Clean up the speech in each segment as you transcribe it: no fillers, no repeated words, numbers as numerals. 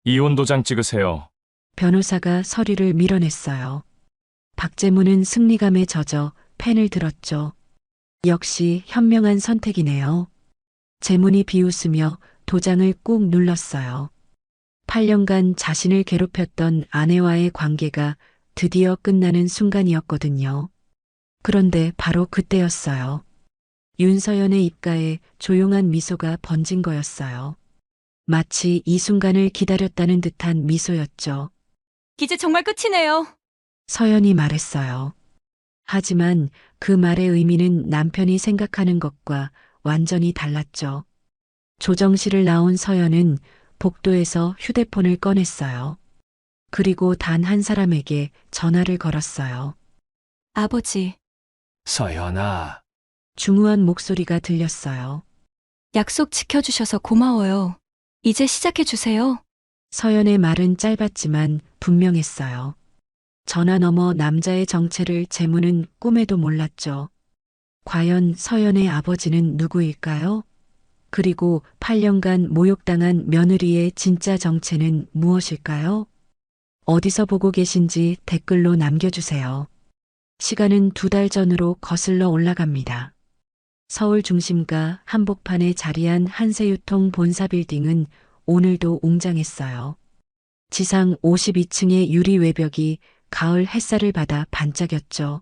이혼 도장 찍으세요. 변호사가 서류를 밀어냈어요. 박재문은 승리감에 젖어 펜을 들었죠. 역시 현명한 선택이네요. 재문이 비웃으며 도장을 꾹 눌렀어요. 8년간 자신을 괴롭혔던 아내와의 관계가 드디어 끝나는 순간이었거든요. 그런데 바로 그때였어요. 윤서연의 입가에 조용한 미소가 번진 거였어요. 마치 이 순간을 기다렸다는 듯한 미소였죠. 이제 정말 끝이네요. 서연이 말했어요. 하지만 그 말의 의미는 남편이 생각하는 것과 완전히 달랐죠. 조정실을 나온 서연은 복도에서 휴대폰을 꺼냈어요. 그리고 단 한 사람에게 전화를 걸었어요. 아버지, 서연아, 중후한 목소리가 들렸어요. 약속 지켜주셔서 고마워요. 이제 시작해주세요. 서연의 말은 짧았지만 분명했어요. 전화 너머 남자의 정체를 재문은 꿈에도 몰랐죠. 과연 서연의 아버지는 누구일까요? 그리고 8년간 모욕당한 며느리의 진짜 정체는 무엇일까요? 어디서 보고 계신지 댓글로 남겨주세요. 시간은 2달 전으로 거슬러 올라갑니다. 서울 중심가 한복판에 자리한 한세유통 본사 빌딩은 오늘도 웅장했어요. 지상 52층의 유리 외벽이 가을 햇살을 받아 반짝였죠.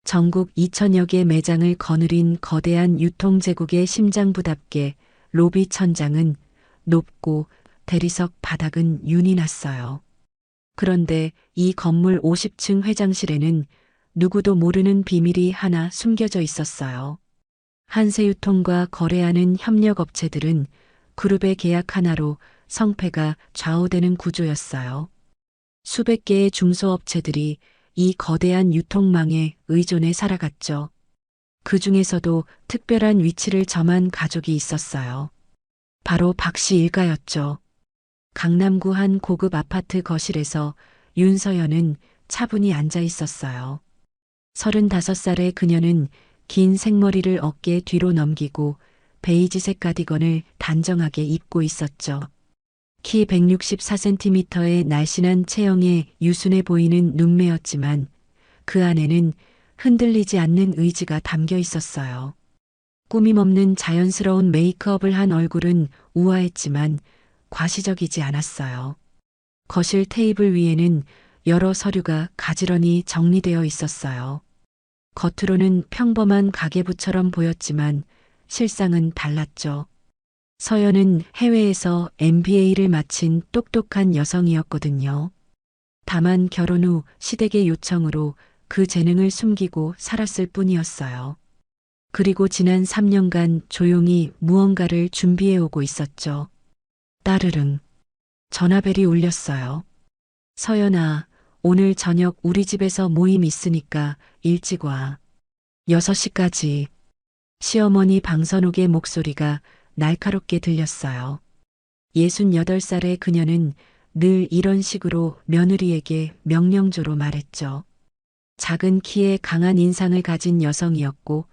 전국 2천여 개 매장을 거느린 거대한 유통제국의 심장부답게 로비 천장은 높고 대리석 바닥은 윤이 났어요. 그런데 이 건물 50층 회장실에는 누구도 모르는 비밀이 하나 숨겨져 있었어요. 한세유통과 거래하는 협력업체들은 그룹의 계약 하나로 성패가 좌우되는 구조였어요. 수백 개의 중소업체들이 이 거대한 유통망에 의존해 살아갔죠. 그 중에서도 특별한 위치를 점한 가족이 있었어요. 바로 박씨 일가였죠. 강남구 한 고급 아파트 거실에서 윤서연은 차분히 앉아 있었어요. 35살의 그녀는 긴 생머리를 어깨 뒤로 넘기고 베이지색 가디건을 단정하게 입고 있었죠. 키 164cm의 날씬한 체형에 유순해 보이는 눈매였지만 그 안에는 흔들리지 않는 의지가 담겨 있었어요. 꾸밈없는 자연스러운 메이크업을 한 얼굴은 우아했지만 과시적이지 않았어요. 거실 테이블 위에는 여러 서류가 가지런히 정리되어 있었어요. 겉으로는 평범한 가계부처럼 보였지만 실상은 달랐죠. 서연은 해외에서 MBA를 마친 똑똑한 여성이었거든요. 다만 결혼 후 시댁의 요청으로 그 재능을 숨기고 살았을 뿐이었어요. 그리고 지난 3년간 조용히 무언가를 준비해 오고 있었죠. 따르릉. 전화벨이 울렸어요. 서연아, 오늘 저녁 우리 집에서 모임 있으니까 일찍 와. 6시까지. 시어머니 방선옥의 목소리가 날카롭게 들렸어요. 68살의 그녀는 늘 이런 식으로 며느리에게 명령조로 말했죠. 작은 키에 강한 인상을 가진 여성이었고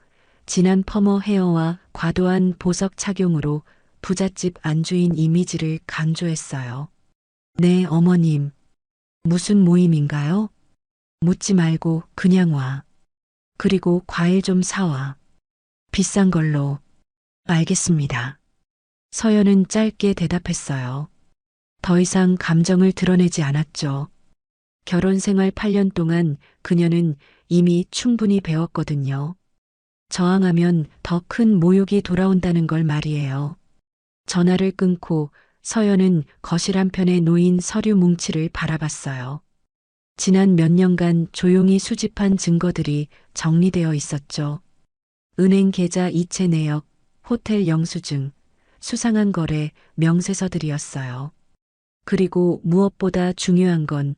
진한 퍼머 헤어와 과도한 보석 착용으로 부잣집 안주인 이미지를 강조했어요. 네, 어머님. 무슨 모임인가요? 묻지 말고 그냥 와. 그리고 과일 좀 사와. 비싼 걸로. 알겠습니다. 서연은 짧게 대답했어요. 더 이상 감정을 드러내지 않았죠. 결혼 생활 8년 동안 그녀는 이미 충분히 배웠거든요. 저항하면 더 큰 모욕이 돌아온다는 걸 말이에요. 전화를 끊고 서연은 거실 한편에 놓인 서류 뭉치를 바라봤어요. 지난 몇 년간 조용히 수집한 증거들이 정리되어 있었죠. 은행 계좌 이체 내역, 호텔 영수증, 수상한 거래, 명세서들이었어요. 그리고 무엇보다 중요한 건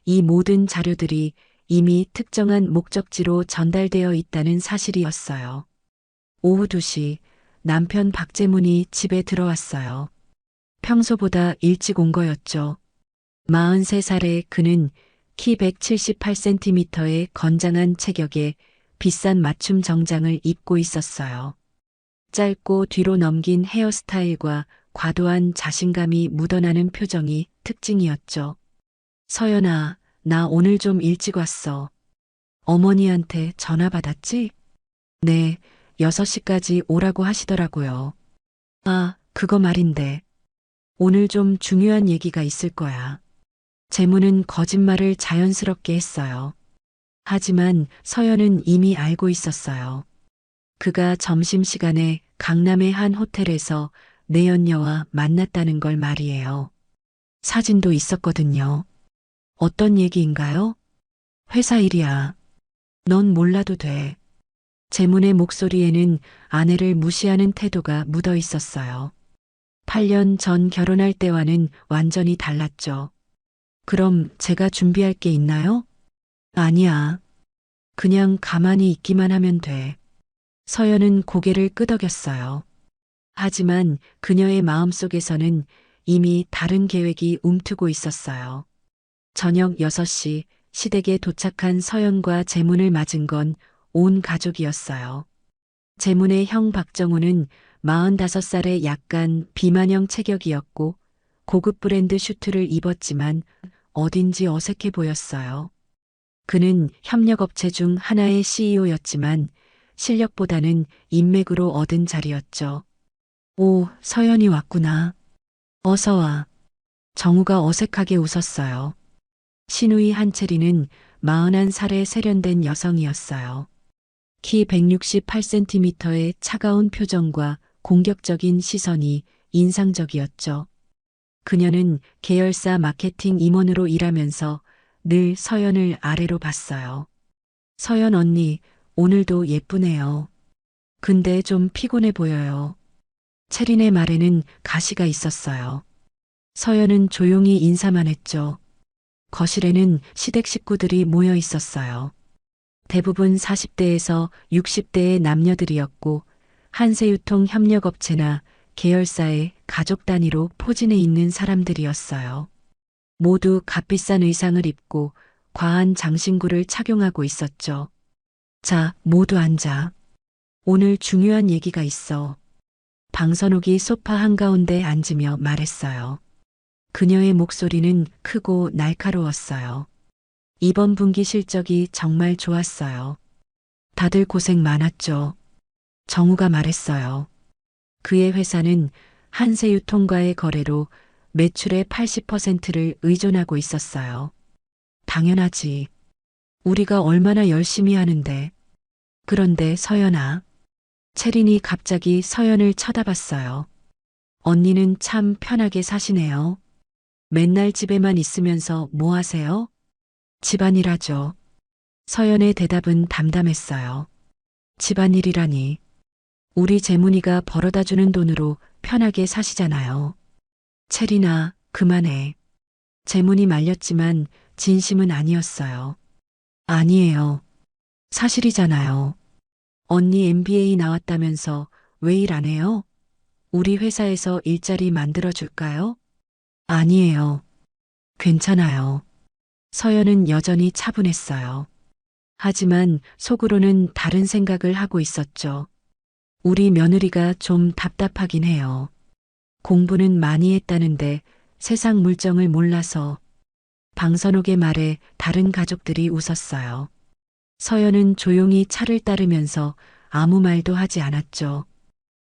이 모든 자료들이 이미 특정한 목적지로 전달되어 있다는 사실이었어요. 오후 2시 남편 박재문이 집에 들어왔어요. 평소보다 일찍 온 거였죠. 43살의 그는 키 178cm의 건장한 체격에 비싼 맞춤 정장을 입고 있었어요. 짧고 뒤로 넘긴 헤어스타일과 과도한 자신감이 묻어나는 표정이 특징이었죠. 서연아, 나 오늘 좀 일찍 왔어. 어머니한테 전화 받았지? 네, 6시까지 오라고 하시더라고요. 아, 그거 말인데. 오늘 좀 중요한 얘기가 있을 거야. 재무는 거짓말을 자연스럽게 했어요. 하지만 서연은 이미 알고 있었어요. 그가 점심시간에 강남의 한 호텔에서 내연녀와 만났다는 걸 말이에요. 사진도 있었거든요. 어떤 얘기인가요? 회사 일이야. 넌 몰라도 돼. 재문의 목소리에는 아내를 무시하는 태도가 묻어 있었어요. 8년 전 결혼할 때와는 완전히 달랐죠. 그럼 제가 준비할 게 있나요? 아니야. 그냥 가만히 있기만 하면 돼. 서연은 고개를 끄덕였어요. 하지만 그녀의 마음속에서는 이미 다른 계획이 움트고 있었어요. 저녁 6시 시댁에 도착한 서연과 재문을 맞은 건 온 가족이었어요. 재문의 형 박정우는 45살의 약간 비만형 체격이었고 고급 브랜드 슈트를 입었지만 어딘지 어색해 보였어요. 그는 협력업체 중 하나의 CEO였지만 실력보다는 인맥으로 얻은 자리였죠. 오, 서연이 왔구나. 어서 와. 정우가 어색하게 웃었어요. 시누이 한채리는 41살의 세련된 여성이었어요. 키 168cm의 차가운 표정과 공격적인 시선이 인상적이었죠. 그녀는 계열사 마케팅 임원으로 일하면서 늘 서연을 아래로 봤어요. 서연 언니, 오늘도 예쁘네요. 근데 좀 피곤해 보여요. 채린의 말에는 가시가 있었어요. 서연은 조용히 인사만 했죠. 거실에는 시댁 식구들이 모여 있었어요. 대부분 40대에서 60대의 남녀들이었고 한세유통 협력업체나 계열사의 가족 단위로 포진해 있는 사람들이었어요. 모두 값비싼 의상을 입고 과한 장신구를 착용하고 있었죠. 자, 모두 앉아. 오늘 중요한 얘기가 있어. 방선옥이 소파 한가운데 앉으며 말했어요. 그녀의 목소리는 크고 날카로웠어요. 이번 분기 실적이 정말 좋았어요. 다들 고생 많았죠. 정우가 말했어요. 그의 회사는 한세유통과의 거래로 매출의 80%를 의존하고 있었어요. 당연하지. 우리가 얼마나 열심히 하는데. 그런데 서연아. 채린이 갑자기 서연을 쳐다봤어요. 언니는 참 편하게 사시네요. 맨날 집에만 있으면서 뭐 하세요? 집안일 하죠. 서연의 대답은 담담했어요. 집안일이라니. 우리 재문이가 벌어다 주는 돈으로 편하게 사시잖아요. 채린아, 그만해. 재문이 말렸지만 진심은 아니었어요. 아니에요. 사실이잖아요. 언니 MBA 나왔다면서 왜 일 안 해요? 우리 회사에서 일자리 만들어 줄까요? 아니에요. 괜찮아요. 서연은 여전히 차분했어요. 하지만 속으로는 다른 생각을 하고 있었죠. 우리 며느리가 좀 답답하긴 해요. 공부는 많이 했다는데 세상 물정을 몰라서. 방선옥의 말에 다른 가족들이 웃었어요. 서연은 조용히 차를 따르면서 아무 말도 하지 않았죠.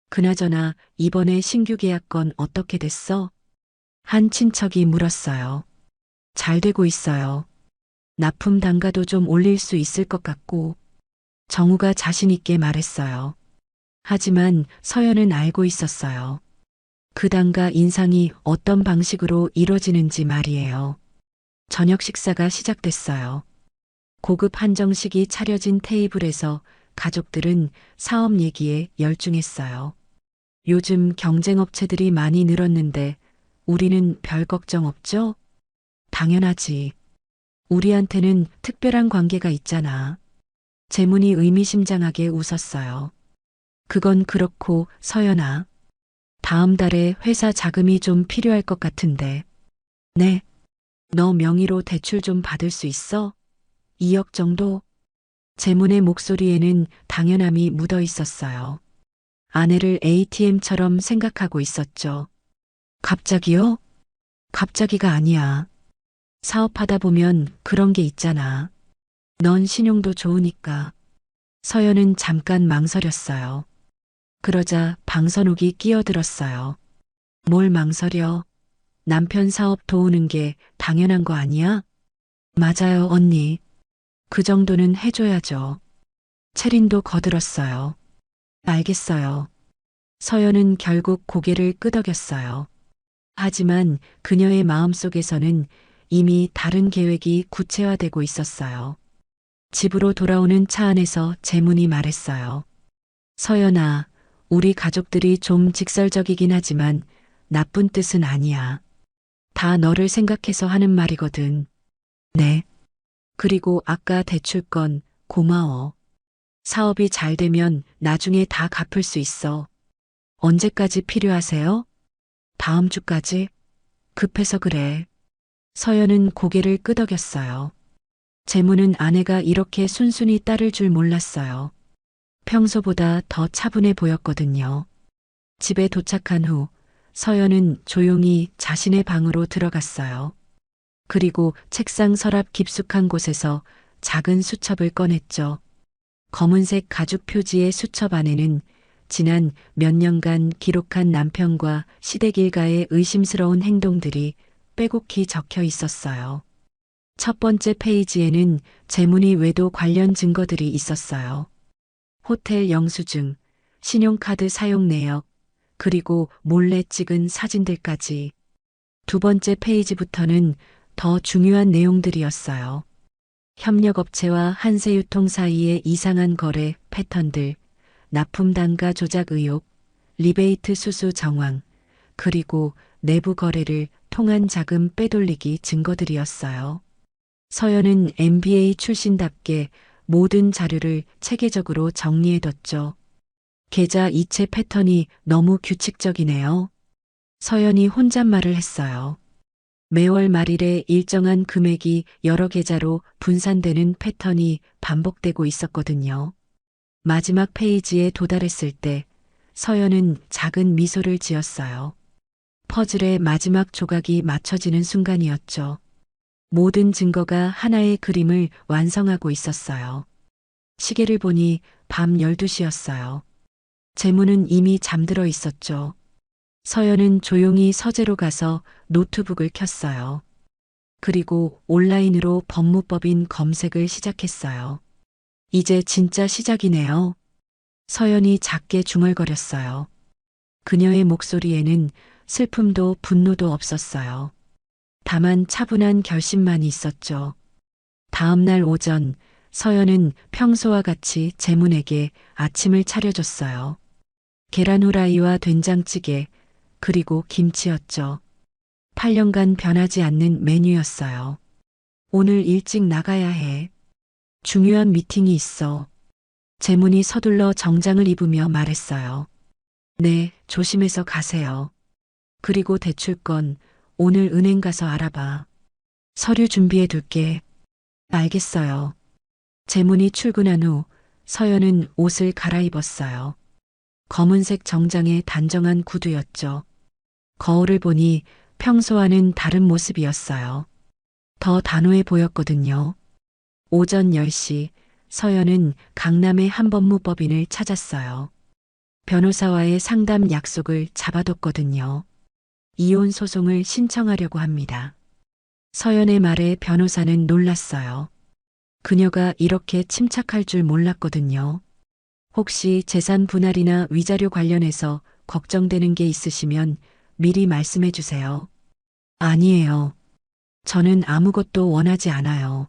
그나저나 이번에 신규 계약건 어떻게 됐어? 한 친척이 물었어요. 잘 되고 있어요. 납품 단가도 좀 올릴 수 있을 것 같고. 정우가 자신 있게 말했어요. 하지만 서연은 알고 있었어요. 그 단가 인상이 어떤 방식으로 이뤄지는지 말이에요. 저녁 식사가 시작됐어요. 고급 한정식이 차려진 테이블에서 가족들은 사업 얘기에 열중했어요. 요즘 경쟁업체들이 많이 늘었는데 우리는 별 걱정 없죠? 당연하지. 우리한테는 특별한 관계가 있잖아. 재문이 의미심장하게 웃었어요. 그건 그렇고 서연아. 다음 달에 회사 자금이 좀 필요할 것 같은데. 네. 너 명의로 대출 좀 받을 수 있어? 2억 정도? 재문의 목소리에는 당연함이 묻어 있었어요. 아내를 ATM처럼 생각하고 있었죠. 갑자기요? 갑자기가 아니야. 사업하다 보면 그런 게 있잖아. 넌 신용도 좋으니까. 서연은 잠깐 망설였어요. 그러자 방선욱이 끼어들었어요. 뭘 망설여? 남편 사업 도우는 게 당연한 거 아니야? 맞아요, 언니. 그 정도는 해줘야죠. 채린도 거들었어요. 알겠어요. 서연은 결국 고개를 끄덕였어요. 하지만 그녀의 마음속에서는 이미 다른 계획이 구체화되고 있었어요. 집으로 돌아오는 차 안에서 재문이 말했어요. 서연아, 우리 가족들이 좀 직설적이긴 하지만 나쁜 뜻은 아니야. 다 너를 생각해서 하는 말이거든. 네. 그리고 아까 대출 건 고마워. 사업이 잘 되면 나중에 다 갚을 수 있어. 언제까지 필요하세요? 다음 주까지? 급해서 그래. 서연은 고개를 끄덕였어요. 재문은 아내가 이렇게 순순히 따를 줄 몰랐어요. 평소보다 더 차분해 보였거든요. 집에 도착한 후 서연은 조용히 자신의 방으로 들어갔어요. 그리고 책상 서랍 깊숙한 곳에서 작은 수첩을 꺼냈죠. 검은색 가죽 표지의 수첩 안에는 지난 몇 년간 기록한 남편과 시댁 일가의 의심스러운 행동들이 빼곡히 적혀 있었어요. 첫 번째 페이지에는 재문이 외도 관련 증거들이 있었어요. 호텔 영수증, 신용카드 사용 내역, 그리고 몰래 찍은 사진들까지. 두 번째 페이지부터는 더 중요한 내용들이었어요. 협력업체와 한세유통 사이의 이상한 거래 패턴들, 납품 단가 조작 의혹, 리베이트 수수 정황, 그리고 내부 거래를 통한 자금 빼돌리기 증거들이었어요. 서연은 MBA 출신답게 모든 자료를 체계적으로 정리해뒀죠. 계좌 이체 패턴이 너무 규칙적이네요. 서연이 혼잣말을 했어요. 매월 말일에 일정한 금액이 여러 계좌로 분산되는 패턴이 반복되고 있었거든요. 마지막 페이지에 도달했을 때 서연은 작은 미소를 지었어요. 퍼즐의 마지막 조각이 맞춰지는 순간이었죠. 모든 증거가 하나의 그림을 완성하고 있었어요. 시계를 보니 밤 12시였어요. 재문은 이미 잠들어 있었죠. 서연은 조용히 서재로 가서 노트북을 켰어요. 그리고 온라인으로 법무법인 검색을 시작했어요. 이제 진짜 시작이네요. 서연이 작게 중얼거렸어요. 그녀의 목소리에는 슬픔도 분노도 없었어요. 다만 차분한 결심만 있었죠. 다음 날 오전, 서연은 평소와 같이 재문에게 아침을 차려줬어요. 계란 후라이와 된장찌개, 그리고 김치였죠. 8년간 변하지 않는 메뉴였어요. 오늘 일찍 나가야 해. 중요한 미팅이 있어. 재문이 서둘러 정장을 입으며 말했어요. 네, 조심해서 가세요. 그리고 대출건 오늘 은행 가서 알아봐. 서류 준비해 둘게. 알겠어요. 재문이 출근한 후 서연은 옷을 갈아입었어요. 검은색 정장의 단정한 구두였죠. 거울을 보니 평소와는 다른 모습이었어요. 더 단호해 보였거든요. 오전 10시 서연은 강남의 한법무법인을 찾았어요. 변호사와의 상담 약속을 잡아뒀거든요. 이혼 소송을 신청하려고 합니다. 서연의 말에 변호사는 놀랐어요. 그녀가 이렇게 침착할 줄 몰랐거든요. 혹시 재산 분할이나 위자료 관련해서 걱정되는 게 있으시면 미리 말씀해 주세요. 아니에요. 저는 아무것도 원하지 않아요.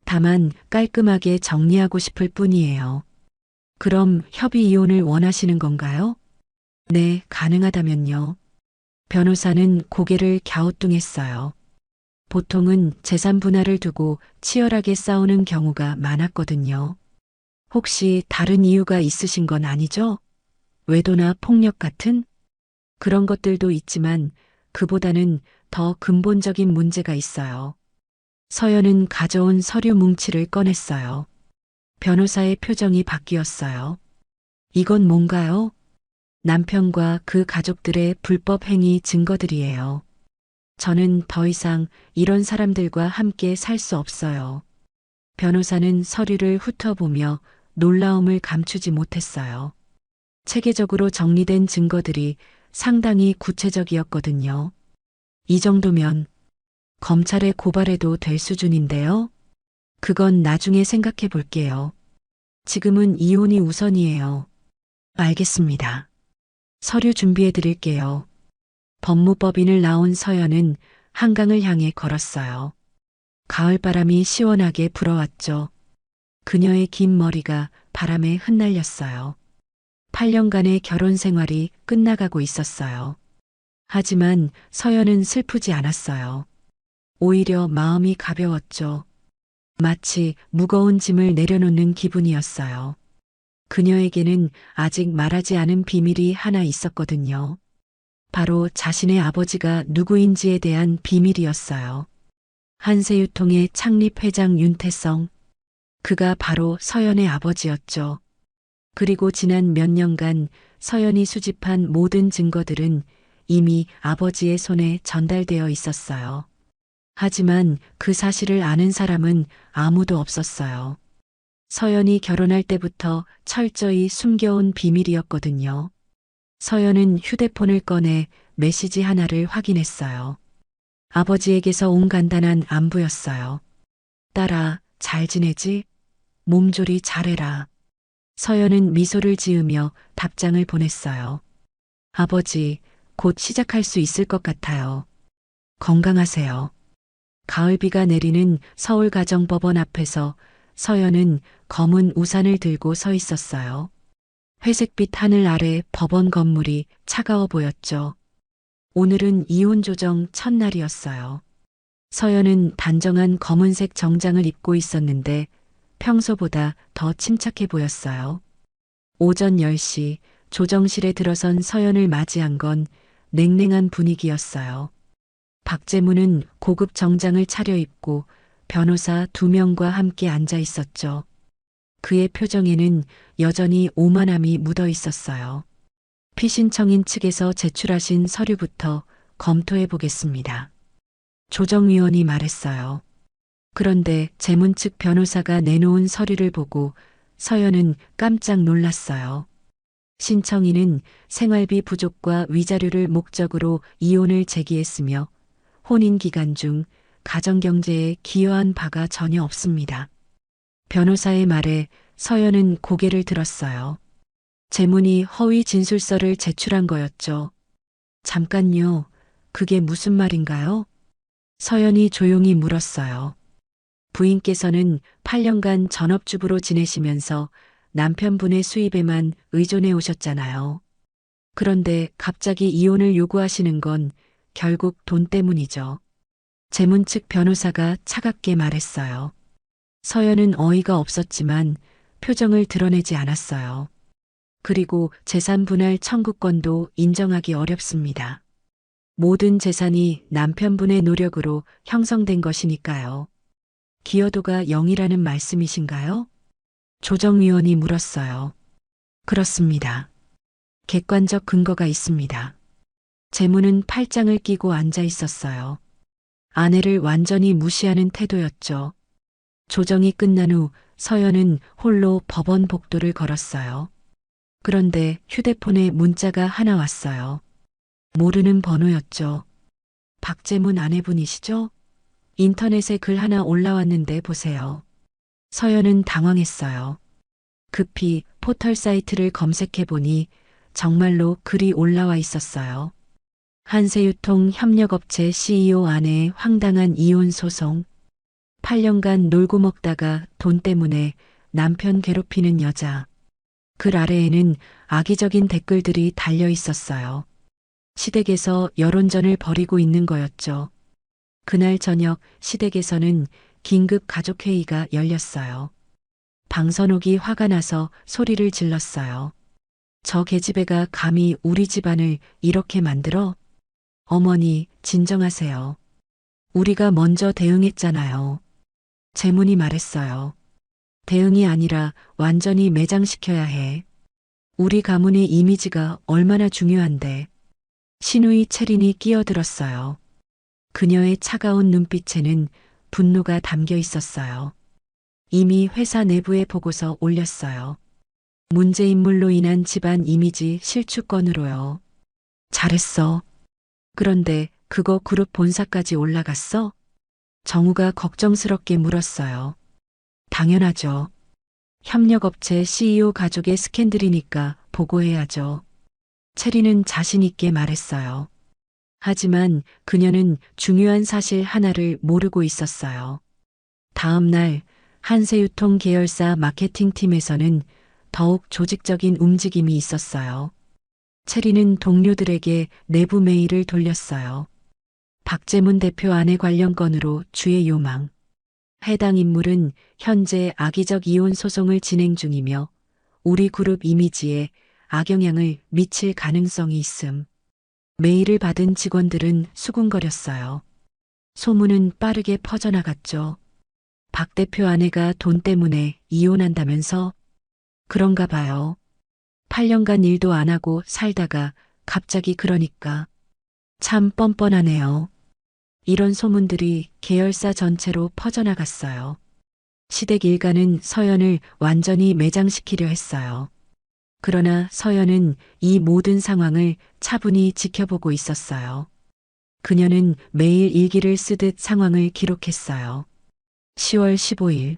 다만 깔끔하게 정리하고 싶을 뿐이에요. 그럼 협의 이혼을 원하시는 건가요? 네, 가능하다면요. 변호사는 고개를 갸우뚱했어요. 보통은 재산 분할을 두고 치열하게 싸우는 경우가 많았거든요. 혹시 다른 이유가 있으신 건 아니죠? 외도나 폭력 같은? 그런 것들도 있지만 그보다는 더 근본적인 문제가 있어요. 서연은 가져온 서류 뭉치를 꺼냈어요. 변호사의 표정이 바뀌었어요. 이건 뭔가요? 남편과 그 가족들의 불법 행위 증거들이에요. 저는 더 이상 이런 사람들과 함께 살 수 없어요. 변호사는 서류를 훑어보며 놀라움을 감추지 못했어요. 체계적으로 정리된 증거들이 상당히 구체적이었거든요. 이 정도면 검찰에 고발해도 될 수준인데요. 그건 나중에 생각해 볼게요. 지금은 이혼이 우선이에요. 알겠습니다. 서류 준비해 드릴게요. 법무법인을 나온 서연은 한강을 향해 걸었어요. 가을바람이 시원하게 불어왔죠. 그녀의 긴 머리가 바람에 흩날렸어요. 8년간의 결혼 생활이 끝나가고 있었어요. 하지만 서연은 슬프지 않았어요. 오히려 마음이 가벼웠죠. 마치 무거운 짐을 내려놓는 기분이었어요. 그녀에게는 아직 말하지 않은 비밀이 하나 있었거든요. 바로 자신의 아버지가 누구인지에 대한 비밀이었어요. 한세유통의 창립 회장 윤태성. 그가 바로 서연의 아버지였죠. 그리고 지난 몇 년간 서연이 수집한 모든 증거들은 이미 아버지의 손에 전달되어 있었어요. 하지만 그 사실을 아는 사람은 아무도 없었어요. 서연이 결혼할 때부터 철저히 숨겨온 비밀이었거든요. 서연은 휴대폰을 꺼내 메시지 하나를 확인했어요. 아버지에게서 온 간단한 안부였어요. 딸아, 잘 지내지? 몸조리 잘해라. 서연은 미소를 지으며 답장을 보냈어요. 아버지, 곧 시작할 수 있을 것 같아요. 건강하세요. 가을비가 내리는 서울가정법원 앞에서 서연은 검은 우산을 들고 서 있었어요. 회색빛 하늘 아래 법원 건물이 차가워 보였죠. 오늘은 이혼 조정 첫날이었어요. 서연은 단정한 검은색 정장을 입고 있었는데 평소보다 더 침착해 보였어요. 오전 10시 조정실에 들어선 서연을 맞이한 건 냉랭한 분위기였어요. 박재무는 고급 정장을 차려입고 변호사 2명과 함께 앉아 있었죠. 그의 표정에는 여전히 오만함이 묻어 있었어요. 피신청인 측에서 제출하신 서류부터 검토해 보겠습니다. 조정위원이 말했어요. 그런데 재문 측 변호사가 내놓은 서류를 보고 서연은 깜짝 놀랐어요. 신청인은 생활비 부족과 위자료를 목적으로 이혼을 제기했으며 혼인 기간 중 가정경제에 기여한 바가 전혀 없습니다. 변호사의 말에 서연은 고개를 들었어요. 재문이 허위 진술서를 제출한 거였죠. 잠깐요. 그게 무슨 말인가요? 서연이 조용히 물었어요. 부인께서는 8년간 전업주부로 지내시면서 남편분의 수입에만 의존해 오셨잖아요. 그런데 갑자기 이혼을 요구하시는 건 결국 돈 때문이죠. 재문 측 변호사가 차갑게 말했어요. 서연은 어이가 없었지만 표정을 드러내지 않았어요. 그리고 재산 분할 청구권도 인정하기 어렵습니다. 모든 재산이 남편분의 노력으로 형성된 것이니까요. 기여도가 0이라는 말씀이신가요? 조정위원이 물었어요. 그렇습니다. 객관적 근거가 있습니다. 재문은 팔짱을 끼고 앉아 있었어요. 아내를 완전히 무시하는 태도였죠. 조정이 끝난 후 서연은 홀로 법원 복도를 걸었어요. 그런데 휴대폰에 문자가 하나 왔어요. 모르는 번호였죠. 박재문 아내분이시죠? 인터넷에 글 하나 올라왔는데 보세요. 서연은 당황했어요. 급히 포털 사이트를 검색해 보니 정말로 글이 올라와 있었어요. 한세유통 협력업체 CEO 아내의 황당한 이혼 소송. 8년간 놀고 먹다가 돈 때문에 남편 괴롭히는 여자. 글 아래에는 악의적인 댓글들이 달려 있었어요. 시댁에서 여론전을 벌이고 있는 거였죠. 그날 저녁 시댁에서는 긴급 가족회의가 열렸어요. 방선옥이 화가 나서 소리를 질렀어요. 저 계집애가 감히 우리 집안을 이렇게 만들어? 어머니, 진정하세요. 우리가 먼저 대응했잖아요. 재문이 말했어요. 대응이 아니라 완전히 매장시켜야 해. 우리 가문의 이미지가 얼마나 중요한데. 신우이 채린이 끼어들었어요. 그녀의 차가운 눈빛에는 분노가 담겨 있었어요. 이미 회사 내부에 보고서 올렸어요. 문제 인물로 인한 집안 이미지 실추건으로요. 잘했어. 그런데 그거 그룹 본사까지 올라갔어? 정우가 걱정스럽게 물었어요. 당연하죠. 협력업체 CEO 가족의 스캔들이니까 보고해야죠. 체리는 자신 있게 말했어요. 하지만 그녀는 중요한 사실 하나를 모르고 있었어요. 다음 날 한세유통 계열사 마케팅팀에서는 더욱 조직적인 움직임이 있었어요. 체리는 동료들에게 내부 메일을 돌렸어요. 박재문 대표 아내 관련 건으로 주의 요망. 해당 인물은 현재 악의적 이혼 소송을 진행 중이며 우리 그룹 이미지에 악영향을 미칠 가능성이 있음. 메일을 받은 직원들은 수군거렸어요. 소문은 빠르게 퍼져나갔죠. 박 대표 아내가 돈 때문에 이혼한다면서? 그런가 봐요. 8년간 일도 안 하고 살다가 갑자기 그러니까. 참 뻔뻔하네요. 이런 소문들이 계열사 전체로 퍼져나갔어요. 시댁 일가는 서연을 완전히 매장시키려 했어요. 그러나 서연은 이 모든 상황을 차분히 지켜보고 있었어요. 그녀는 매일 일기를 쓰듯 상황을 기록했어요. 10월 15일.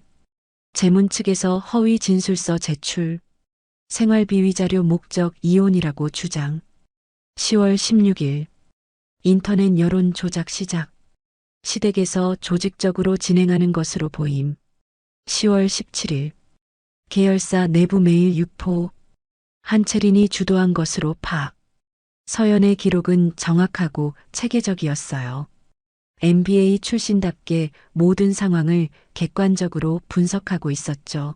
재문 측에서 허위 진술서 제출. 생활비위 자료 목적 이혼이라고 주장. 10월 16일. 인터넷 여론 조작 시작. 시댁에서 조직적으로 진행하는 것으로 보임. 10월 17일. 계열사 내부 메일 유포. 한채린이 주도한 것으로 파악. 서연의 기록은 정확하고 체계적이었어요. MBA 출신답게 모든 상황을 객관적으로 분석하고 있었죠.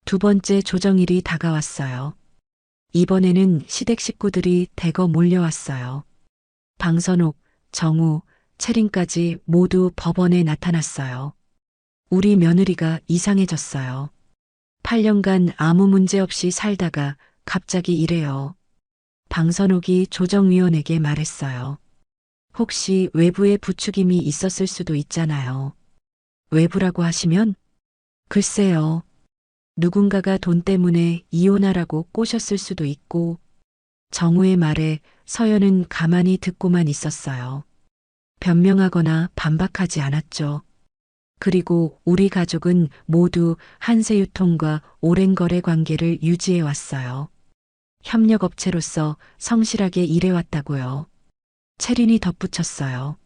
두 번째 조정일이 다가왔어요. 이번에는 시댁 식구들이 대거 몰려왔어요. 방선옥, 정우, 채린까지 모두 법원에 나타났어요. 우리 며느리가 이상해졌어요. 8년간 아무 문제 없이 살다가 갑자기 이래요. 방선옥이 조정위원에게 말했어요. 혹시 외부에 부추김이 있었을 수도 있잖아요. 외부라고 하시면? 글쎄요. 누군가가 돈 때문에 이혼하라고 꼬셨을 수도 있고, 정우의 말에 서연은 가만히 듣고만 있었어요. 변명하거나 반박하지 않았죠. 그리고 우리 가족은 모두 한세유통과 오랜 거래 관계를 유지해 왔어요. 협력업체로서 성실하게 일해왔다고요. 채린이 덧붙였어요.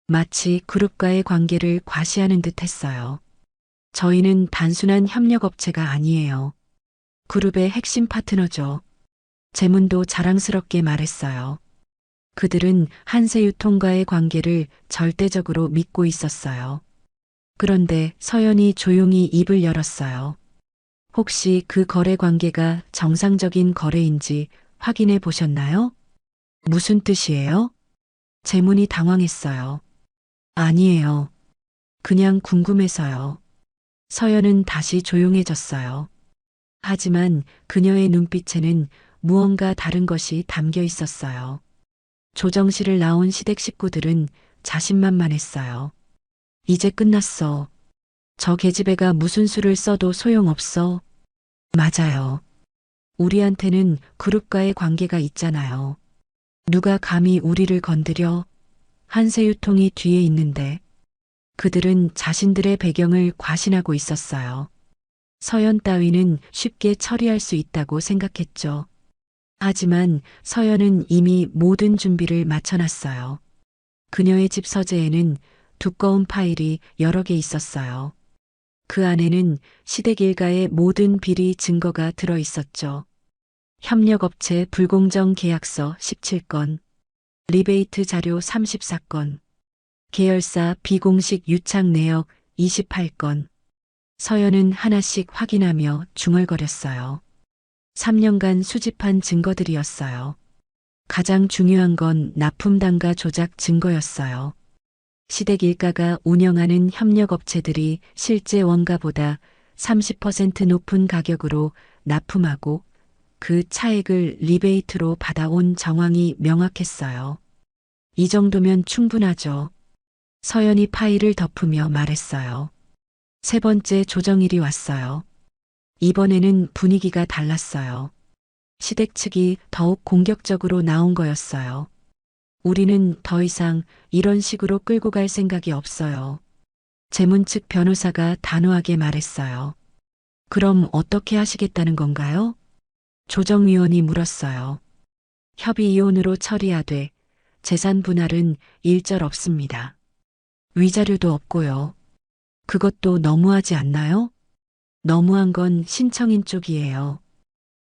마치 그룹과의 관계를 과시하는 듯 했어요. 저희는 단순한 협력업체가 아니에요. 그룹의 핵심 파트너죠. 재문도 자랑스럽게 말했어요. 그들은 한세유통과의 관계를 절대적으로 믿고 있었어요. 그런데 서연이 조용히 입을 열었어요. 혹시 그 거래 관계가 정상적인 거래인지 확인해 보셨나요? 무슨 뜻이에요? 재문이 당황했어요. 아니에요. 그냥 궁금해서요. 서연은 다시 조용해졌어요. 하지만 그녀의 눈빛에는 무언가 다른 것이 담겨 있었어요. 조정실을 나온 시댁 식구들은 자신만만했어요. 이제 끝났어. 저 계집애가 무슨 수를 써도 소용없어. 맞아요. 우리한테는 그룹과의 관계가 있잖아요. 누가 감히 우리를 건드려? 한세유통이 뒤에 있는데. 그들은 자신들의 배경을 과신하고 있었어요. 서연 따위는 쉽게 처리할 수 있다고 생각했죠. 하지만 서연은 이미 모든 준비를 마쳐놨어요. 그녀의 집 서재에는 두꺼운 파일이 여러 개 있었어요. 그 안에는 시댁 일가의 모든 비리 증거가 들어 있었죠. 협력업체 불공정 계약서 17건, 리베이트 자료 34건, 계열사 비공식 유착 내역 28건. 서연은 하나씩 확인하며 중얼거렸어요. 3년간 수집한 증거들이었어요. 가장 중요한 건 납품 단가 조작 증거였어요. 시댁 일가가 운영하는 협력업체들이 실제 원가보다 30% 높은 가격으로 납품하고 그 차액을 리베이트로 받아온 정황이 명확했어요. 이 정도면 충분하죠. 서연이 파일을 덮으며 말했어요. 세 번째 조정일이 왔어요. 이번에는 분위기가 달랐어요. 시댁 측이 더욱 공격적으로 나온 거였어요. 우리는 더 이상 이런 식으로 끌고 갈 생각이 없어요. 재문 측 변호사가 단호하게 말했어요. 그럼 어떻게 하시겠다는 건가요? 조정위원이 물었어요. 협의 이혼으로 처리하되 재산 분할은 일절 없습니다. 위자료도 없고요. 그것도 너무하지 않나요? 너무한 건 신청인 쪽이에요.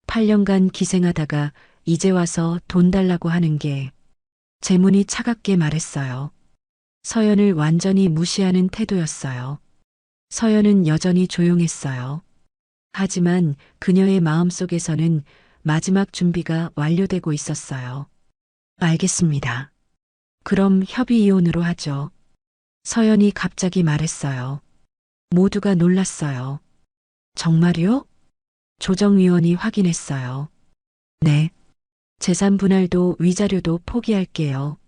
8년간 기생하다가 이제 와서 돈 달라고 하는 게. 재문이 차갑게 말했어요. 서연을 완전히 무시하는 태도였어요. 서연은 여전히 조용했어요. 하지만 그녀의 마음속에서는 마지막 준비가 완료되고 있었어요. 알겠습니다. 그럼 협의 이혼으로 하죠. 서연이 갑자기 말했어요. 모두가 놀랐어요. 정말요? 조정위원이 확인했어요. 네. 재산 분할도 위자료도 포기할게요.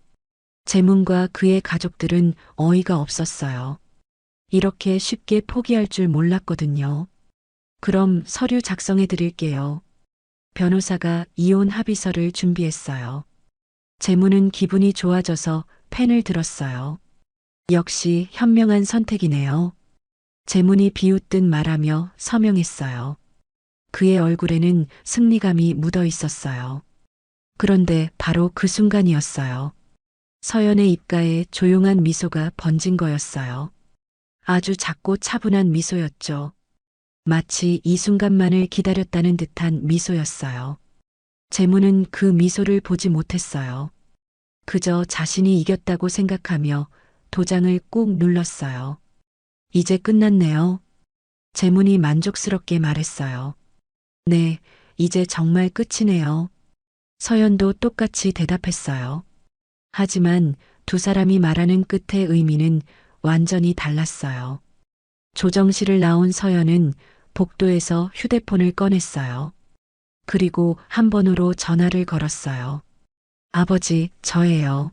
재문과 그의 가족들은 어이가 없었어요. 이렇게 쉽게 포기할 줄 몰랐거든요. 그럼 서류 작성해 드릴게요. 변호사가 이혼 합의서를 준비했어요. 재문은 기분이 좋아져서 펜을 들었어요. 역시 현명한 선택이네요. 재문이 비웃듯 말하며 서명했어요. 그의 얼굴에는 승리감이 묻어 있었어요. 그런데 바로 그 순간이었어요. 서연의 입가에 조용한 미소가 번진 거였어요. 아주 작고 차분한 미소였죠. 마치 이 순간만을 기다렸다는 듯한 미소였어요. 재문은 그 미소를 보지 못했어요. 그저 자신이 이겼다고 생각하며 도장을 꾹 눌렀어요. 이제 끝났네요. 재문이 만족스럽게 말했어요. 네, 이제 정말 끝이네요. 서연도 똑같이 대답했어요. 하지만 두 사람이 말하는 끝의 의미는 완전히 달랐어요. 조정실을 나온 서연은 복도에서 휴대폰을 꺼냈어요. 그리고 한 번으로 전화를 걸었어요. 아버지, 저예요.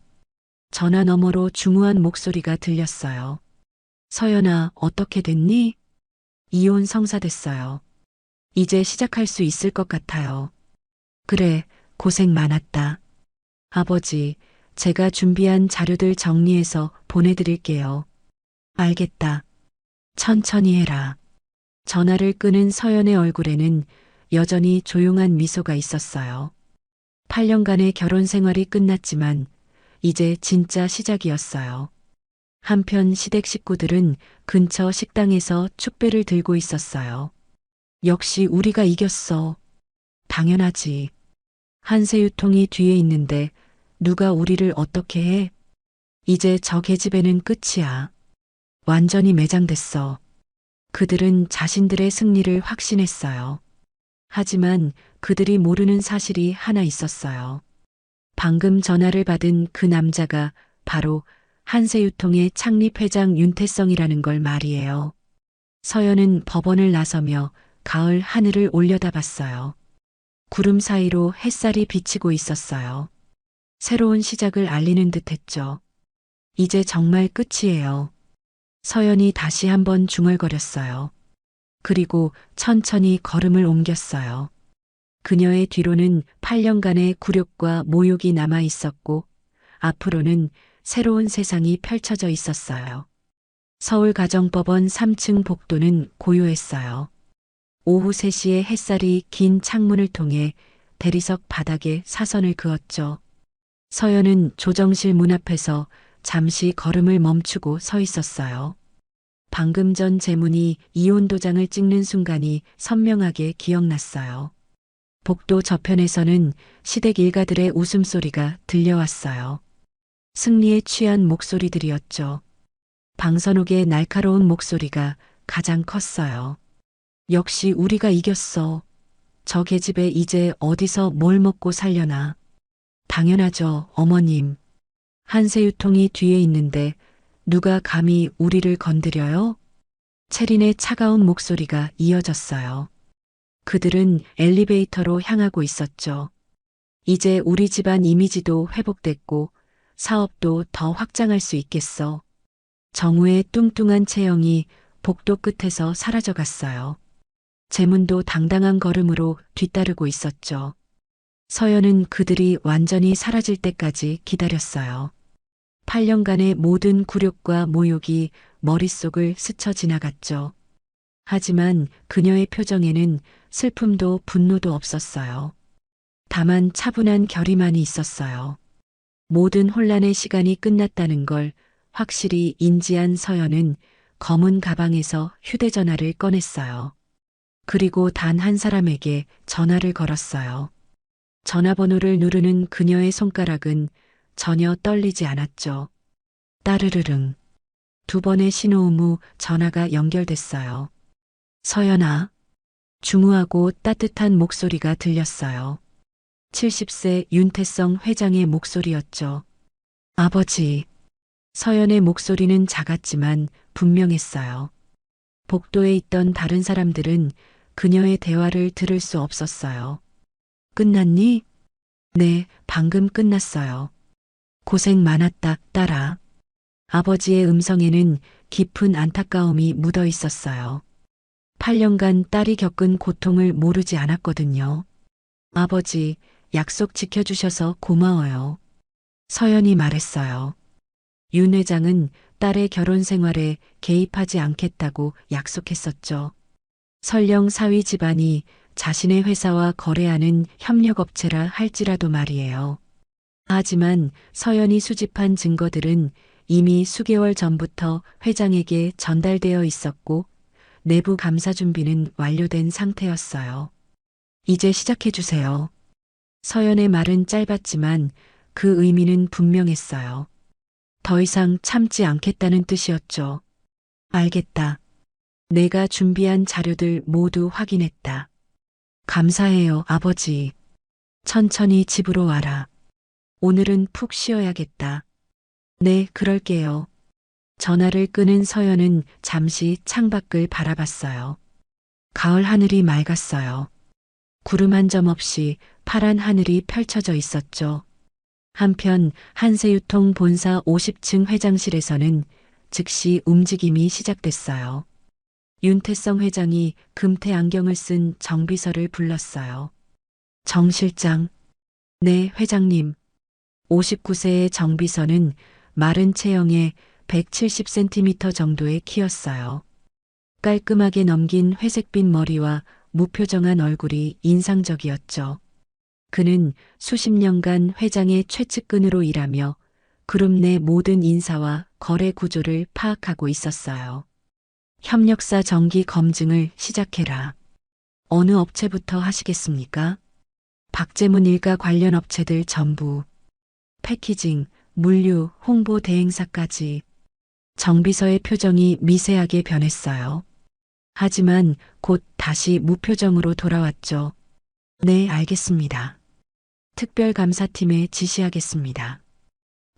전화 너머로 중후한 목소리가 들렸어요. 서연아, 어떻게 됐니? 이혼 성사됐어요. 이제 시작할 수 있을 것 같아요. 그래, 고생 많았다. 아버지, 제가 준비한 자료들 정리해서 보내드릴게요. 알겠다. 천천히 해라. 전화를 끄는 서연의 얼굴에는 여전히 조용한 미소가 있었어요. 8년간의 결혼 생활이 끝났지만 이제 진짜 시작이었어요. 한편 시댁 식구들은 근처 식당에서 축배를 들고 있었어요. 역시 우리가 이겼어. 당연하지. 한새유통이 뒤에 있는데 누가 우리를 어떻게 해? 이제 저 계집애는 끝이야. 완전히 매장됐어. 그들은 자신들의 승리를 확신했어요. 하지만 그들이 모르는 사실이 하나 있었어요. 방금 전화를 받은 그 남자가 바로 한새유통의 창립회장 윤태성이라는 걸 말이에요. 서연은 법원을 나서며 가을 하늘을 올려다봤어요. 구름 사이로 햇살이 비치고 있었어요. 새로운 시작을 알리는 듯했죠. 이제 정말 끝이에요. 서연이 다시 한번 중얼거렸어요. 그리고 천천히 걸음을 옮겼어요. 그녀의 뒤로는 8년간의 굴욕과 모욕이 남아 있었고 앞으로는 새로운 세상이 펼쳐져 있었어요. 서울가정법원 3층 복도는 고요했어요. 오후 3시에 햇살이 긴 창문을 통해 대리석 바닥에 사선을 그었죠. 서연은 조정실 문 앞에서 잠시 걸음을 멈추고 서 있었어요. 방금 전 재문이 이혼 도장을 찍는 순간이 선명하게 기억났어요. 복도 저편에서는 시댁 일가들의 웃음소리가 들려왔어요. 승리에 취한 목소리들이었죠. 방선옥의 날카로운 목소리가 가장 컸어요. 역시 우리가 이겼어. 저 계집애 이제 어디서 뭘 먹고 살려나. 당연하죠, 어머님. 한새유통이 뒤에 있는데 누가 감히 우리를 건드려요? 채린의 차가운 목소리가 이어졌어요. 그들은 엘리베이터로 향하고 있었죠. 이제 우리 집안 이미지도 회복됐고 사업도 더 확장할 수 있겠어. 정우의 뚱뚱한 체형이 복도 끝에서 사라져갔어요. 재문도 당당한 걸음으로 뒤따르고 있었죠. 서연은 그들이 완전히 사라질 때까지 기다렸어요. 8년간의 모든 굴욕과 모욕이 머릿속을 스쳐 지나갔죠. 하지만 그녀의 표정에는 슬픔도 분노도 없었어요. 다만 차분한 결의만이 있었어요. 모든 혼란의 시간이 끝났다는 걸 확실히 인지한 서연은 검은 가방에서 휴대전화를 꺼냈어요. 그리고 단 한 사람에게 전화를 걸었어요. 전화번호를 누르는 그녀의 손가락은 전혀 떨리지 않았죠. 따르르릉. 2번의 신호음 후 전화가 연결됐어요. 서연아. 중후하고 따뜻한 목소리가 들렸어요. 70세 윤태성 회장의 목소리였죠. 아버지. 서연의 목소리는 작았지만 분명했어요. 복도에 있던 다른 사람들은 그녀의 대화를 들을 수 없었어요. 끝났니? 네, 방금 끝났어요. 고생 많았다, 딸아. 아버지의 음성에는 깊은 안타까움이 묻어 있었어요. 8년간 딸이 겪은 고통을 모르지 않았거든요. 아버지, 약속 지켜주셔서 고마워요. 서연이 말했어요. 윤 회장은 딸의 결혼 생활에 개입하지 않겠다고 약속했었죠. 설령 사위 집안이 자신의 회사와 거래하는 협력업체라 할지라도 말이에요. 하지만 서연이 수집한 증거들은 이미 수개월 전부터 회장에게 전달되어 있었고 내부 감사 준비는 완료된 상태였어요. 이제 시작해 주세요. 서연의 말은 짧았지만 그 의미는 분명했어요. 더 이상 참지 않겠다는 뜻이었죠. 알겠다. 내가 준비한 자료들 모두 확인했다. 감사해요, 아버지. 천천히 집으로 와라. 오늘은 푹 쉬어야겠다. 네, 그럴게요. 전화를 끄는 서연은 잠시 창밖을 바라봤어요. 가을 하늘이 맑았어요. 구름 한 점 없이 파란 하늘이 펼쳐져 있었죠. 한편 한세유통 본사 50층 회장실에서는 즉시 움직임이 시작됐어요. 윤태성 회장이 금태 안경을 쓴 정비서를 불렀어요. 정 실장. 네, 회장님. 59세의 정비서는 마른 체형에 170cm 정도의 키였어요. 깔끔하게 넘긴 회색빛 머리와 무표정한 얼굴이 인상적이었죠. 그는 수십 년간 회장의 최측근으로 일하며 그룹 내 모든 인사와 거래 구조를 파악하고 있었어요. 협력사 정기 검증을 시작해라. 어느 업체부터 하시겠습니까? 박재문 일가 관련 업체들 전부. 패키징, 물류, 홍보 대행사까지. 정비서의 표정이 미세하게 변했어요. 하지만 곧 다시 무표정으로 돌아왔죠. 네, 알겠습니다. 특별감사팀에 지시하겠습니다.